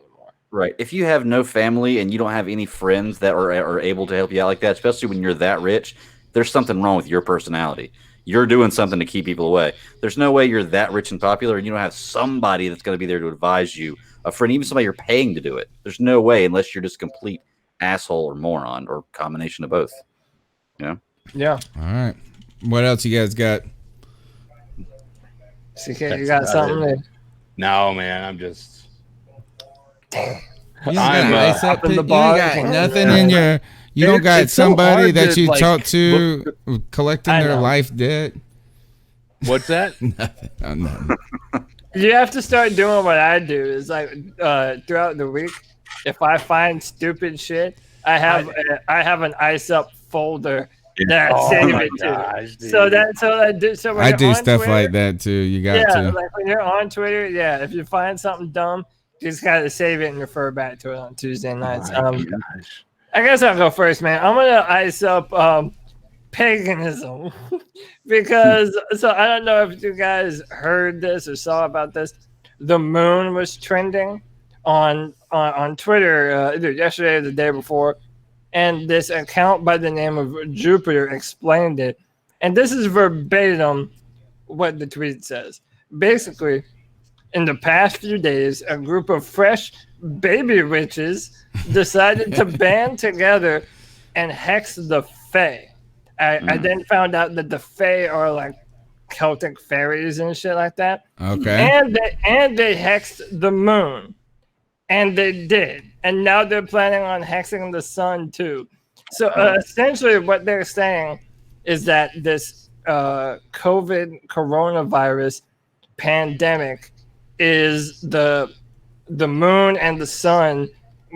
S5: Right. If you have no family and you don't have any friends that are able to help you out like that, especially when you're that rich, there's something wrong with your personality. You're doing something to keep people away. There's no way you're that rich and popular and you don't have somebody that's going to be there to advise you, a friend, even somebody you're paying to do it. There's no way unless you're just a complete asshole or moron or combination of both.
S3: Yeah.
S1: All right. What else you guys got?
S3: CK, you got something?
S2: No, man. I'm just...
S1: You got nothing in your. You don't got somebody that you talk to collecting their life debt.
S2: What's that?
S1: Nothing.
S3: You have to start doing what I do. Is like throughout the week, if I find stupid shit, I have an ice up folder that I save it to.
S1: I do stuff Twitter, like that too. You got to.
S3: Like when you're on Twitter, if you find something dumb, you just gotta save it and refer back to it on Tuesday nights. I guess I'll go first, man. I'm gonna ice up paganism because so I don't know if you guys heard this or saw about this. The moon was trending on Twitter either yesterday or the day before, and this account by the name of Jupiter explained it. And this is verbatim what the tweet says. basically, in the past few days, a group of fresh baby witches decided to band together and hex the Fae. I then found out that the Fae are like Celtic fairies and shit like that.
S1: Okay.
S3: And they hexed the moon. And they did. And now they're planning on hexing the sun too. So essentially what they're saying is that this coronavirus pandemic is the moon and the sun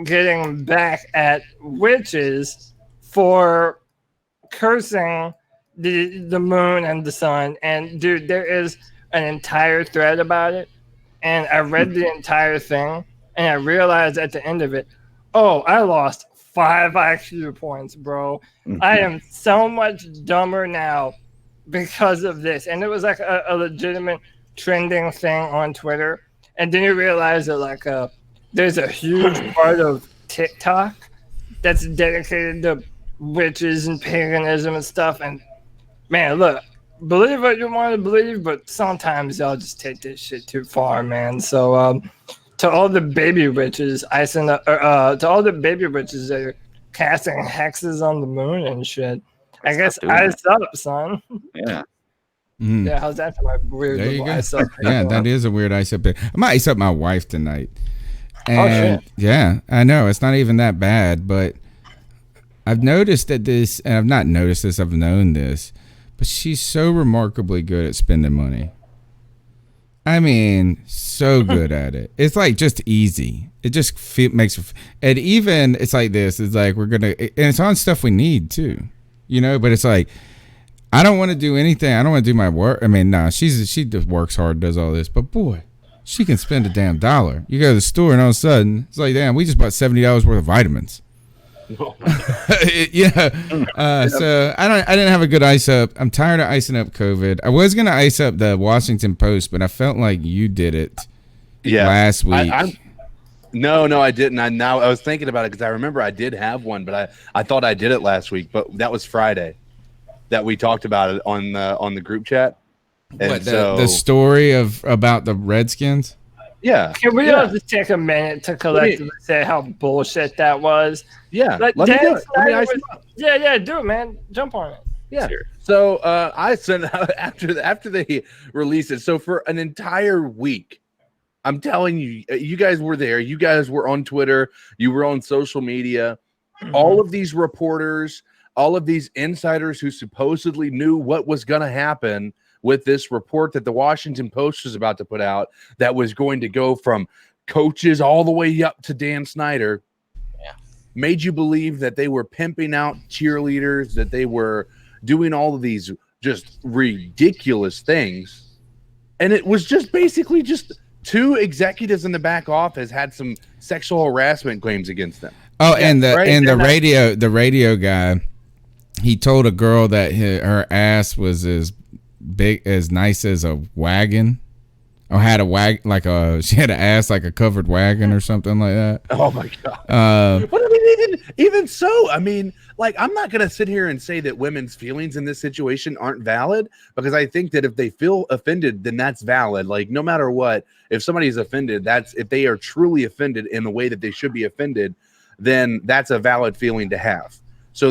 S3: getting back at witches for cursing the moon and the sun. And dude, there is an entire thread about it, and I read the entire thing, and I realized at the end of it, oh, I lost 5 IQ points, bro. I am so much dumber now because of this. And it was like a legitimate trending thing on Twitter. And then you realize that like there's a huge part of TikTok that's dedicated to witches and paganism and stuff. And man, look, believe what you want to believe, but sometimes y'all just take this shit too far, man. So to all the baby witches to all the baby witches that are casting hexes on the moon and shit, I guess ice up, son.
S5: Yeah.
S3: Yeah, how's that for my weird
S1: There you
S3: little
S1: go.
S3: ice up?
S1: Yeah, that is a weird ice up. I might ice up my wife tonight. And yeah, I know it's not even that bad, but I've noticed that this, and I've not noticed this, I've known this, but she's so remarkably good at spending money. I mean, so good at it. It's like just easy. It just makes, and even it's like this. It's like and it's on stuff we need too, you know. But it's like I don't want to do anything. I don't want to do my work. I mean, nah, she just works hard, does all this. But boy, she can spend a damn dollar. You go to the store and all of a sudden it's like, damn, we just bought $70 worth of vitamins. Yeah. So I didn't have a good ice up. I'm tired of icing up COVID. I was gonna ice up the Washington Post, but I felt like you did it last week.
S2: No, I didn't. I was thinking about it because I remember I did have one, but I thought I did it last week, but that was Friday that we talked about it on the group chat. And
S1: what, the story about the Redskins?
S2: Yeah.
S3: Can we all just take a minute to collectively say how bullshit that was?
S2: Yeah.
S3: Like,
S2: let me do it.
S3: Yeah, do it, man. Jump on it.
S2: Yeah. So I sent out after they released it. So for an entire week, I'm telling you, you guys were there. You guys were on Twitter. You were on social media. All of these reporters, all of these insiders who supposedly knew what was going to happen with this report that the Washington Post was about to put out, that was going to go from coaches all the way up to Dan Snyder, made you believe that they were pimping out cheerleaders, that they were doing all of these just ridiculous things. And it was just basically just 2 executives in the back office had some sexual harassment claims against them.
S1: Oh, and the radio guy, he told a girl that her ass was as nice as a wagon, or had she had an ass like a covered wagon or something like that.
S2: Oh my god! But I mean, they didn't even so. I mean, like, I'm not gonna sit here and say that women's feelings in this situation aren't valid, because I think that if they feel offended, then that's valid. Like, no matter what, if somebody's offended, if they are truly offended in the way that they should be offended, then that's a valid feeling to have. So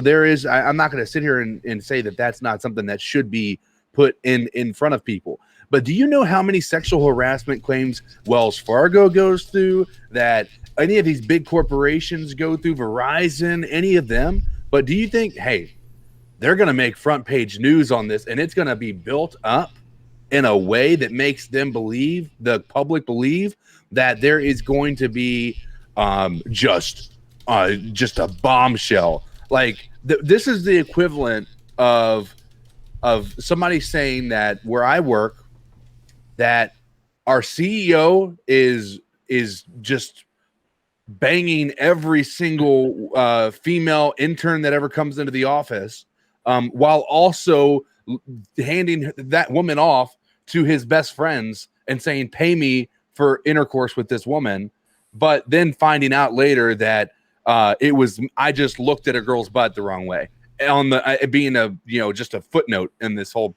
S2: I'm not gonna sit here and say that that's not something that should be put in front of people. But do you know how many sexual harassment claims Wells Fargo goes through, that any of these big corporations go through, Verizon, any of them? But do you think, hey, they're going to make front page news on this, and it's going to be built up in a way that makes them believe, the public believe, that there is going to be just a bombshell? Like, this is the equivalent of somebody saying that where I work, that our CEO is just banging every single female intern that ever comes into the office, while also handing that woman off to his best friends and saying, pay me for intercourse with this woman, but then finding out later that I just looked at a girl's butt the wrong way, on the being just a footnote in this whole.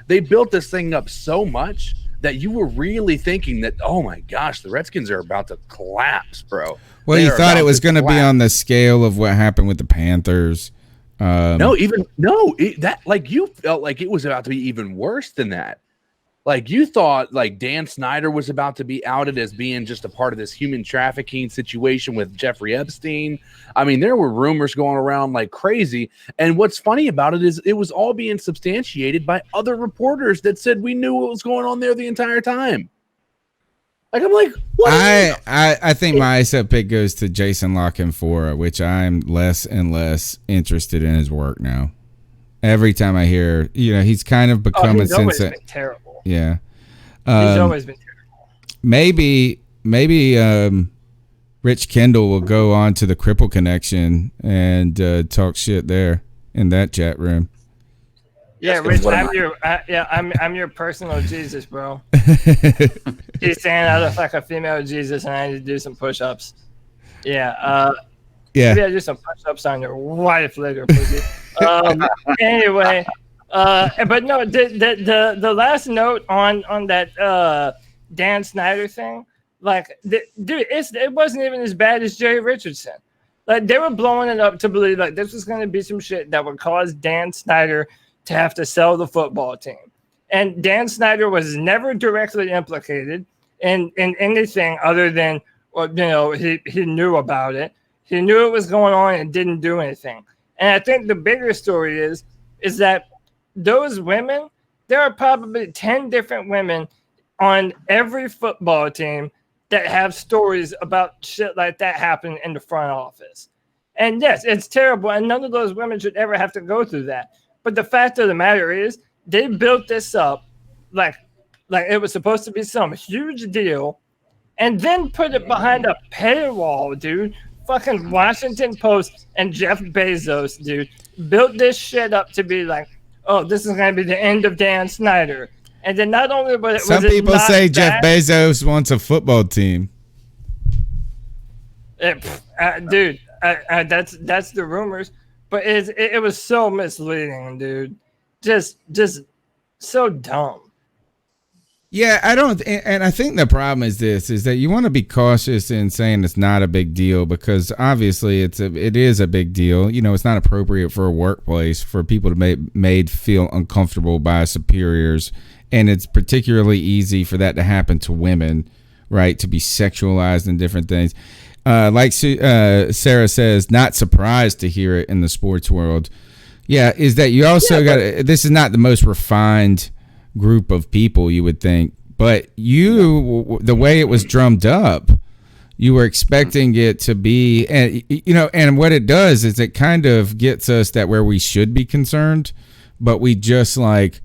S2: They built this thing up so much that you were really thinking that, oh my gosh, the Redskins are about to collapse, bro.
S1: Well, you thought it was going to be on the scale of what happened with the Panthers.
S2: You felt like it was about to be even worse than that. Like you thought like Dan Snyder was about to be outed as being just a part of this human trafficking situation with Jeffrey Epstein. I mean, there were rumors going around like crazy. And what's funny about it is it was all being substantiated by other reporters that said we knew what was going on there the entire time. Like, I'm like, what?
S1: I think my ISEP pick goes to Jason La Canfora, which I'm less and less interested in his work now. Every time I hear, he's kind of becoming
S3: he's always been terrible.
S1: Yeah.
S3: He's always been terrible.
S1: Maybe Rich Kendall will go on to the Cripple Connection and talk shit there in that chat room.
S3: Yeah, Rich, I'm your personal Jesus, bro. He's saying I look like a female Jesus and I need to do some push-ups. Yeah.
S1: Yeah.
S3: Maybe I do some push-ups on your wife later, please. Anyway, but no, the last note on that Dan Snyder thing, like, dude, it wasn't even as bad as Jerry Richardson. Like, they were blowing it up to believe like this was going to be some shit that would cause Dan Snyder to have to sell the football team. And Dan Snyder was never directly implicated in anything other than, he knew about it. He knew it was going on and didn't do anything. And I think the bigger story is that those women, there are probably 10 different women on every football team that have stories about shit like that happening in the front office. And yes, it's terrible. And none of those women should ever have to go through that. But the fact of the matter is they built this up like it was supposed to be some huge deal and then put it behind a paywall, dude. Fucking Washington Post and Jeff Bezos, dude, built this shit up to be like, oh, this is going to be the end of Dan Snyder. And then not only was it
S1: some people say Jeff Bezos wants a football team.
S3: Dude, that's the rumors. But it was so misleading, dude. Just so dumb.
S1: Yeah, and I think the problem is that you want to be cautious in saying it's not a big deal because obviously it is a big deal. It's not appropriate for a workplace for people to be made feel uncomfortable by superiors, and it's particularly easy for that to happen to women, right? To be sexualized and different things. Like Sarah says, not surprised to hear it in the sports world. Yeah, is that you also got this is not the most refined group of people you would think, but the way it was drummed up, you were expecting it to be, and what it does is it kind of gets us that where we should be concerned, but we just like,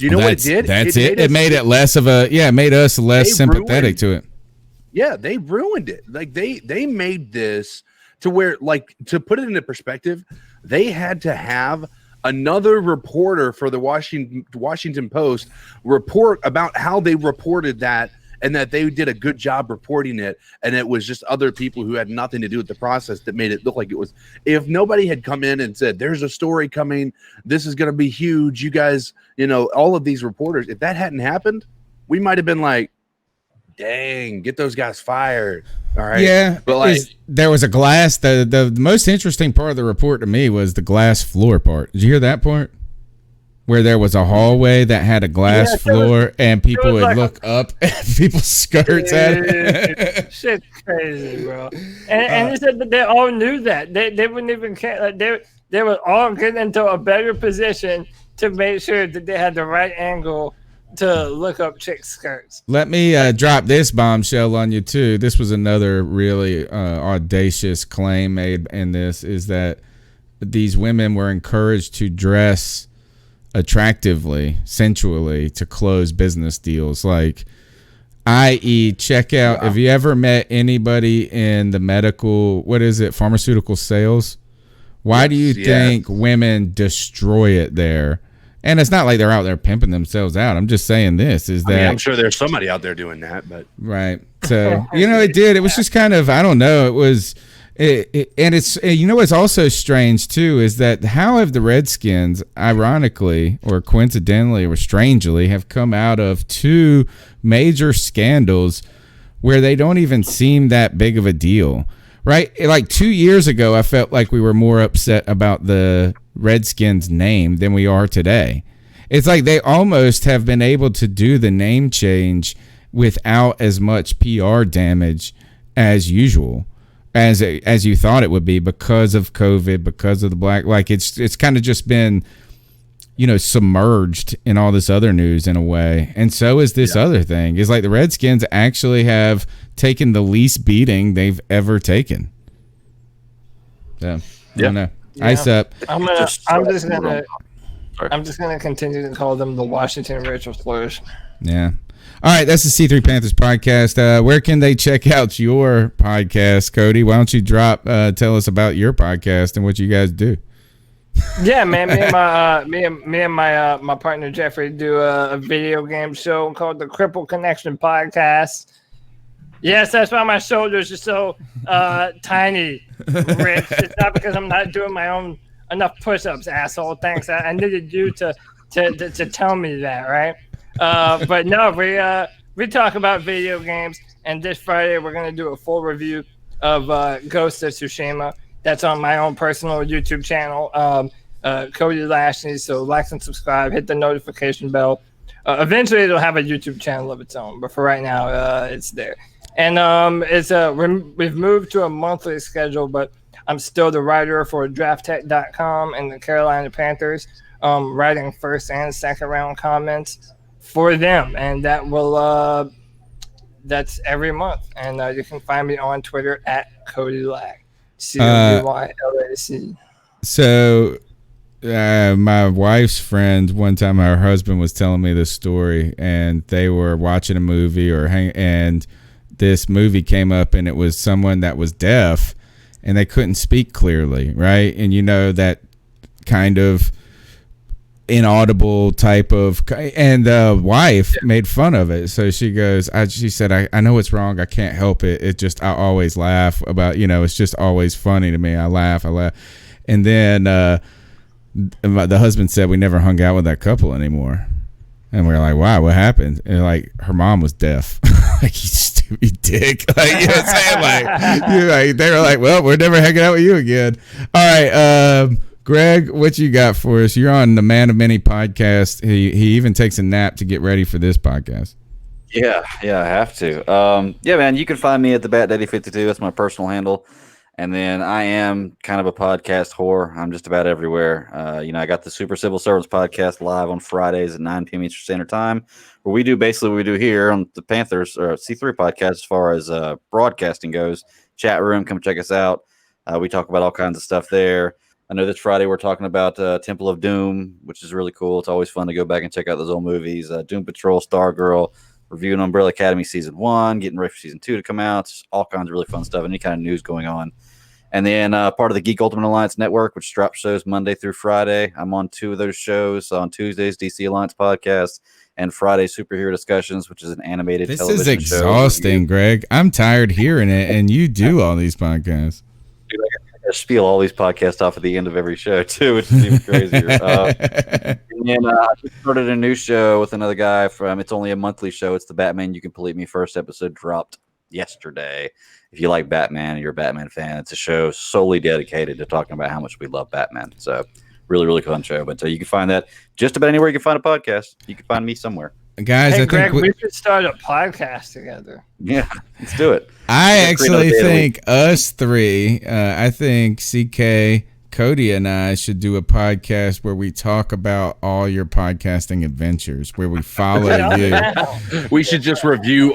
S2: what it did?
S1: That's it. It made it less of it made us less sympathetic to it.
S2: Yeah, they ruined it. Like they made this to where, like, to put it into perspective, they had to have another reporter for the Washington Post report about how they reported that and that they did a good job reporting it. And it was just other people who had nothing to do with the process that made it look like it was. If nobody had come in and said, there's a story coming, this is going to be huge, you guys, all of these reporters, if that hadn't happened, we might have been like, dang, get those guys fired. All right.
S1: Yeah.
S2: But
S1: there was a glass. The most interesting part of the report to me was the glass floor part. Did you hear that part? Where there was a hallway that had a glass floor and people would look up at people's skirts at it.
S3: Shit's crazy, bro. And they said that they all knew that. They wouldn't even care. Like they would all get into a better position to make sure that they had the right angle to look up chicks' skirts.
S1: Let me drop this bombshell on you too. This was another really audacious claim made in this, is that these women were encouraged to dress attractively, sensually, to close business deals. Like, i.e., check out, have you ever met anybody in the pharmaceutical sales? Why do you think women destroy it there? And it's not like they're out there pimping themselves out. I'm just saying
S2: I'm sure there's somebody out there doing that, but
S1: right. So, it was just kind of, I don't know. And it's, you know, what's also strange too is that how have the Redskins, ironically or coincidentally or strangely, have come out of 2 major scandals where they don't even seem that big of a deal, right? Like 2 years ago, I felt like we were more upset about the Redskins name than we are today. It's like they almost have been able to do the name change without as much PR damage as usual. As you thought it would be, because of COVID, because of the black, like it's kind of just been, you know, submerged in all this other news in a way. And so is this other thing. It's like the Redskins actually have taken the least beating they've ever taken. So I don't know. Ice up.
S3: I'm just gonna continue to call them the Washington Racial Slurs.
S1: Yeah. All right, that's the C3 Panthers podcast. Where can they check out your podcast, Cody? Why don't you tell us about your podcast and what you guys do?
S3: Yeah, man. Me and my partner Jeffrey do a video game show called the Cripple Connection Podcast. Yes, that's why my shoulders are so tiny, Rich. It's not because I'm not doing my own enough push-ups, asshole. Thanks. I needed you to tell me that, right? But no, we talk about video games, and this Friday we're gonna do a full review of Ghost of Tsushima. That's on my own personal YouTube channel, Cody Lashley. So like and subscribe, hit the notification bell. Eventually it'll have a YouTube channel of its own, but for right now, it's there. And we've moved to a monthly schedule, but I'm still the writer for DraftTech.com and the Carolina Panthers, writing first and second round comments for them, and that will that's every month. And you can find me on Twitter at Cody Lack, CodyLac.
S1: So my wife's friend, one time her husband was telling me this story, and they were watching a movie and this movie came up, and it was someone that was deaf and they couldn't speak clearly, right? And you know, that kind of inaudible type of, and the wife made fun of it. So she goes, she said, I know it's wrong, I can't help it, it just, I always laugh about, you know, it's just always funny to me, I laugh. And then the husband said we never hung out with that couple anymore. And we were like, wow, what happened? And like, her mom was deaf. Like, you stupid dick. Like, you know what I'm saying? Like, they were like, well, we're never hanging out with you again. All right, Greg, what you got for us? You're on the Man of Many podcast. He even takes a nap to get ready for this podcast.
S5: Yeah, I have to. Yeah, man, you can find me at the Bat Daddy 52. That's my personal handle. And then I am kind of a podcast whore. I'm just about everywhere. You know, I got the Super Civil Servants podcast live on Fridays at 9 p.m. Eastern Standard Time, where we do basically what we do here on the Panthers or C3 podcast as far as broadcasting goes. Chat room, come check us out. We talk about all kinds of stuff there. I know this Friday we're talking about Temple of Doom, which is really cool. It's always fun to go back and check out those old movies. Doom Patrol, Stargirl, reviewing Umbrella Academy Season 1, getting ready for Season 2 to come out. Just all kinds of really fun stuff, any kind of news going on. And then part of the Geek Ultimate Alliance Network, which drops shows Monday through Friday. I'm on 2 of those shows. On Tuesdays, DC Alliance Podcast, and Friday, Superhero Discussions, which is an animated television show.
S1: This is exhausting, Greg. I'm tired hearing it, and you do all these podcasts.
S5: Dude, I spiel all these podcasts off at the end of every show, too, which is even crazier. And then I just started a new show with another guy. It's only a monthly show. It's the Batman You Complete Me first episode dropped yesterday. If you like Batman and you're a Batman fan, it's a show solely dedicated to talking about how much we love Batman. So really, really fun show. But you can find that just about anywhere you can find a podcast. You can find me somewhere.
S1: Guys,
S3: hey,
S1: I
S3: Greg,
S1: think
S3: we should start a podcast together.
S5: Yeah, let's do it.
S1: I actually think us three, I think CK, Cody, and I should do a podcast where we talk about all your podcasting adventures, where we follow you.
S2: We should just review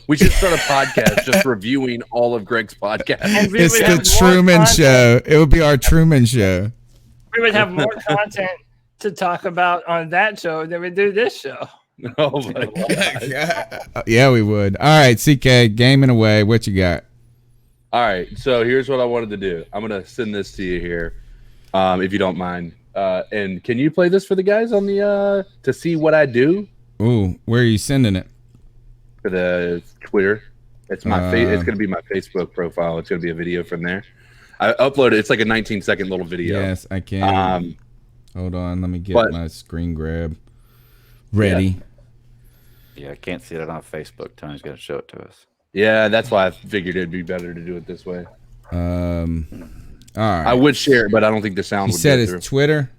S2: we should start a podcast just reviewing all of Greg's podcasts.
S1: It's the Truman Show. It would be our Truman Show.
S3: We would have more content to talk about on that show than we do this show.
S2: Oh my God.
S1: Yeah, we would. All right, CK, gaming away. What you got?
S2: All right, so here's what I wanted to do. I'm gonna send this to you here, if you don't mind. And can you play this for the guys on the to see what I do?
S1: Ooh, where are you sending it?
S2: For the Twitter. It's my it's gonna be my Facebook profile. It's gonna be a video from there. I uploaded. It's like a 19-second little video.
S1: Yes, I can. Hold on, let me get my screen grab ready.
S5: Yeah, I can't see it on Facebook. Tony's going to show it to us.
S2: Yeah, that's why I figured it'd be better to do it this way.
S1: All right.
S2: I would share it, but I don't think the sound
S1: You
S2: would
S1: said
S2: go
S1: it's
S2: through.
S1: Twitter?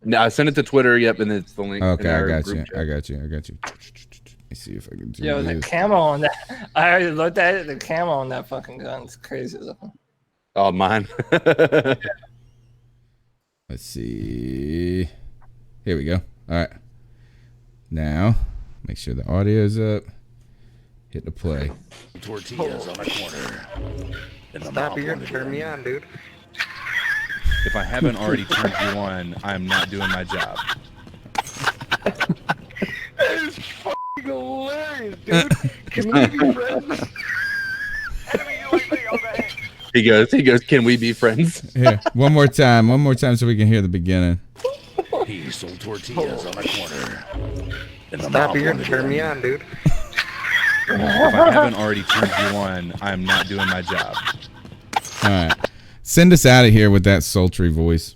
S2: No, I sent it to Twitter. Yep, and it's the link.
S1: Okay,
S2: in our
S1: I got
S2: group
S1: you.
S2: chat.
S1: I got you. Let me see if I can do
S3: Yo, the
S1: this.
S3: camo on that. I already looked at it. The camo on that fucking gun is crazy.
S2: Oh, mine.
S1: Let's see. Here we go. All right. Now, make sure the audio's up. Hit the play.
S4: Tortillas on a corner.
S15: Stop here and turn me on, dude.
S16: If I haven't already turned you on, I'm not doing my job.
S15: That is fucking hilarious, dude. Can we be friends?
S2: He goes, can we be friends?
S1: Here, one more time so we can hear the beginning.
S4: He sold tortillas on a corner.
S15: Stop here and turn me on, dude.
S16: If I haven't already turned you on, I'm not doing my job.
S1: All right. Send us out of here with that sultry voice.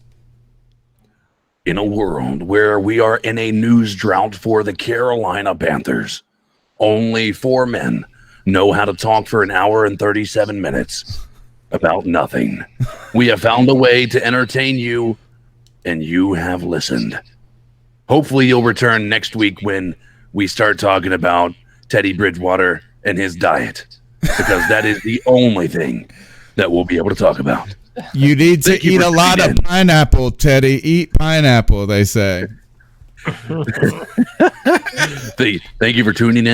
S4: In a world where we are in a news drought for the Carolina Panthers, only 4 men know how to talk for an hour and 37 minutes about nothing. We have found a way to entertain you, and you have listened. Hopefully you'll return next week when we start talking about Teddy Bridgewater and his diet, because that is the only thing that we'll be able to talk about.
S1: You need to eat a lot of pineapple, Teddy. Eat pineapple, they say.
S4: Thank you for tuning in.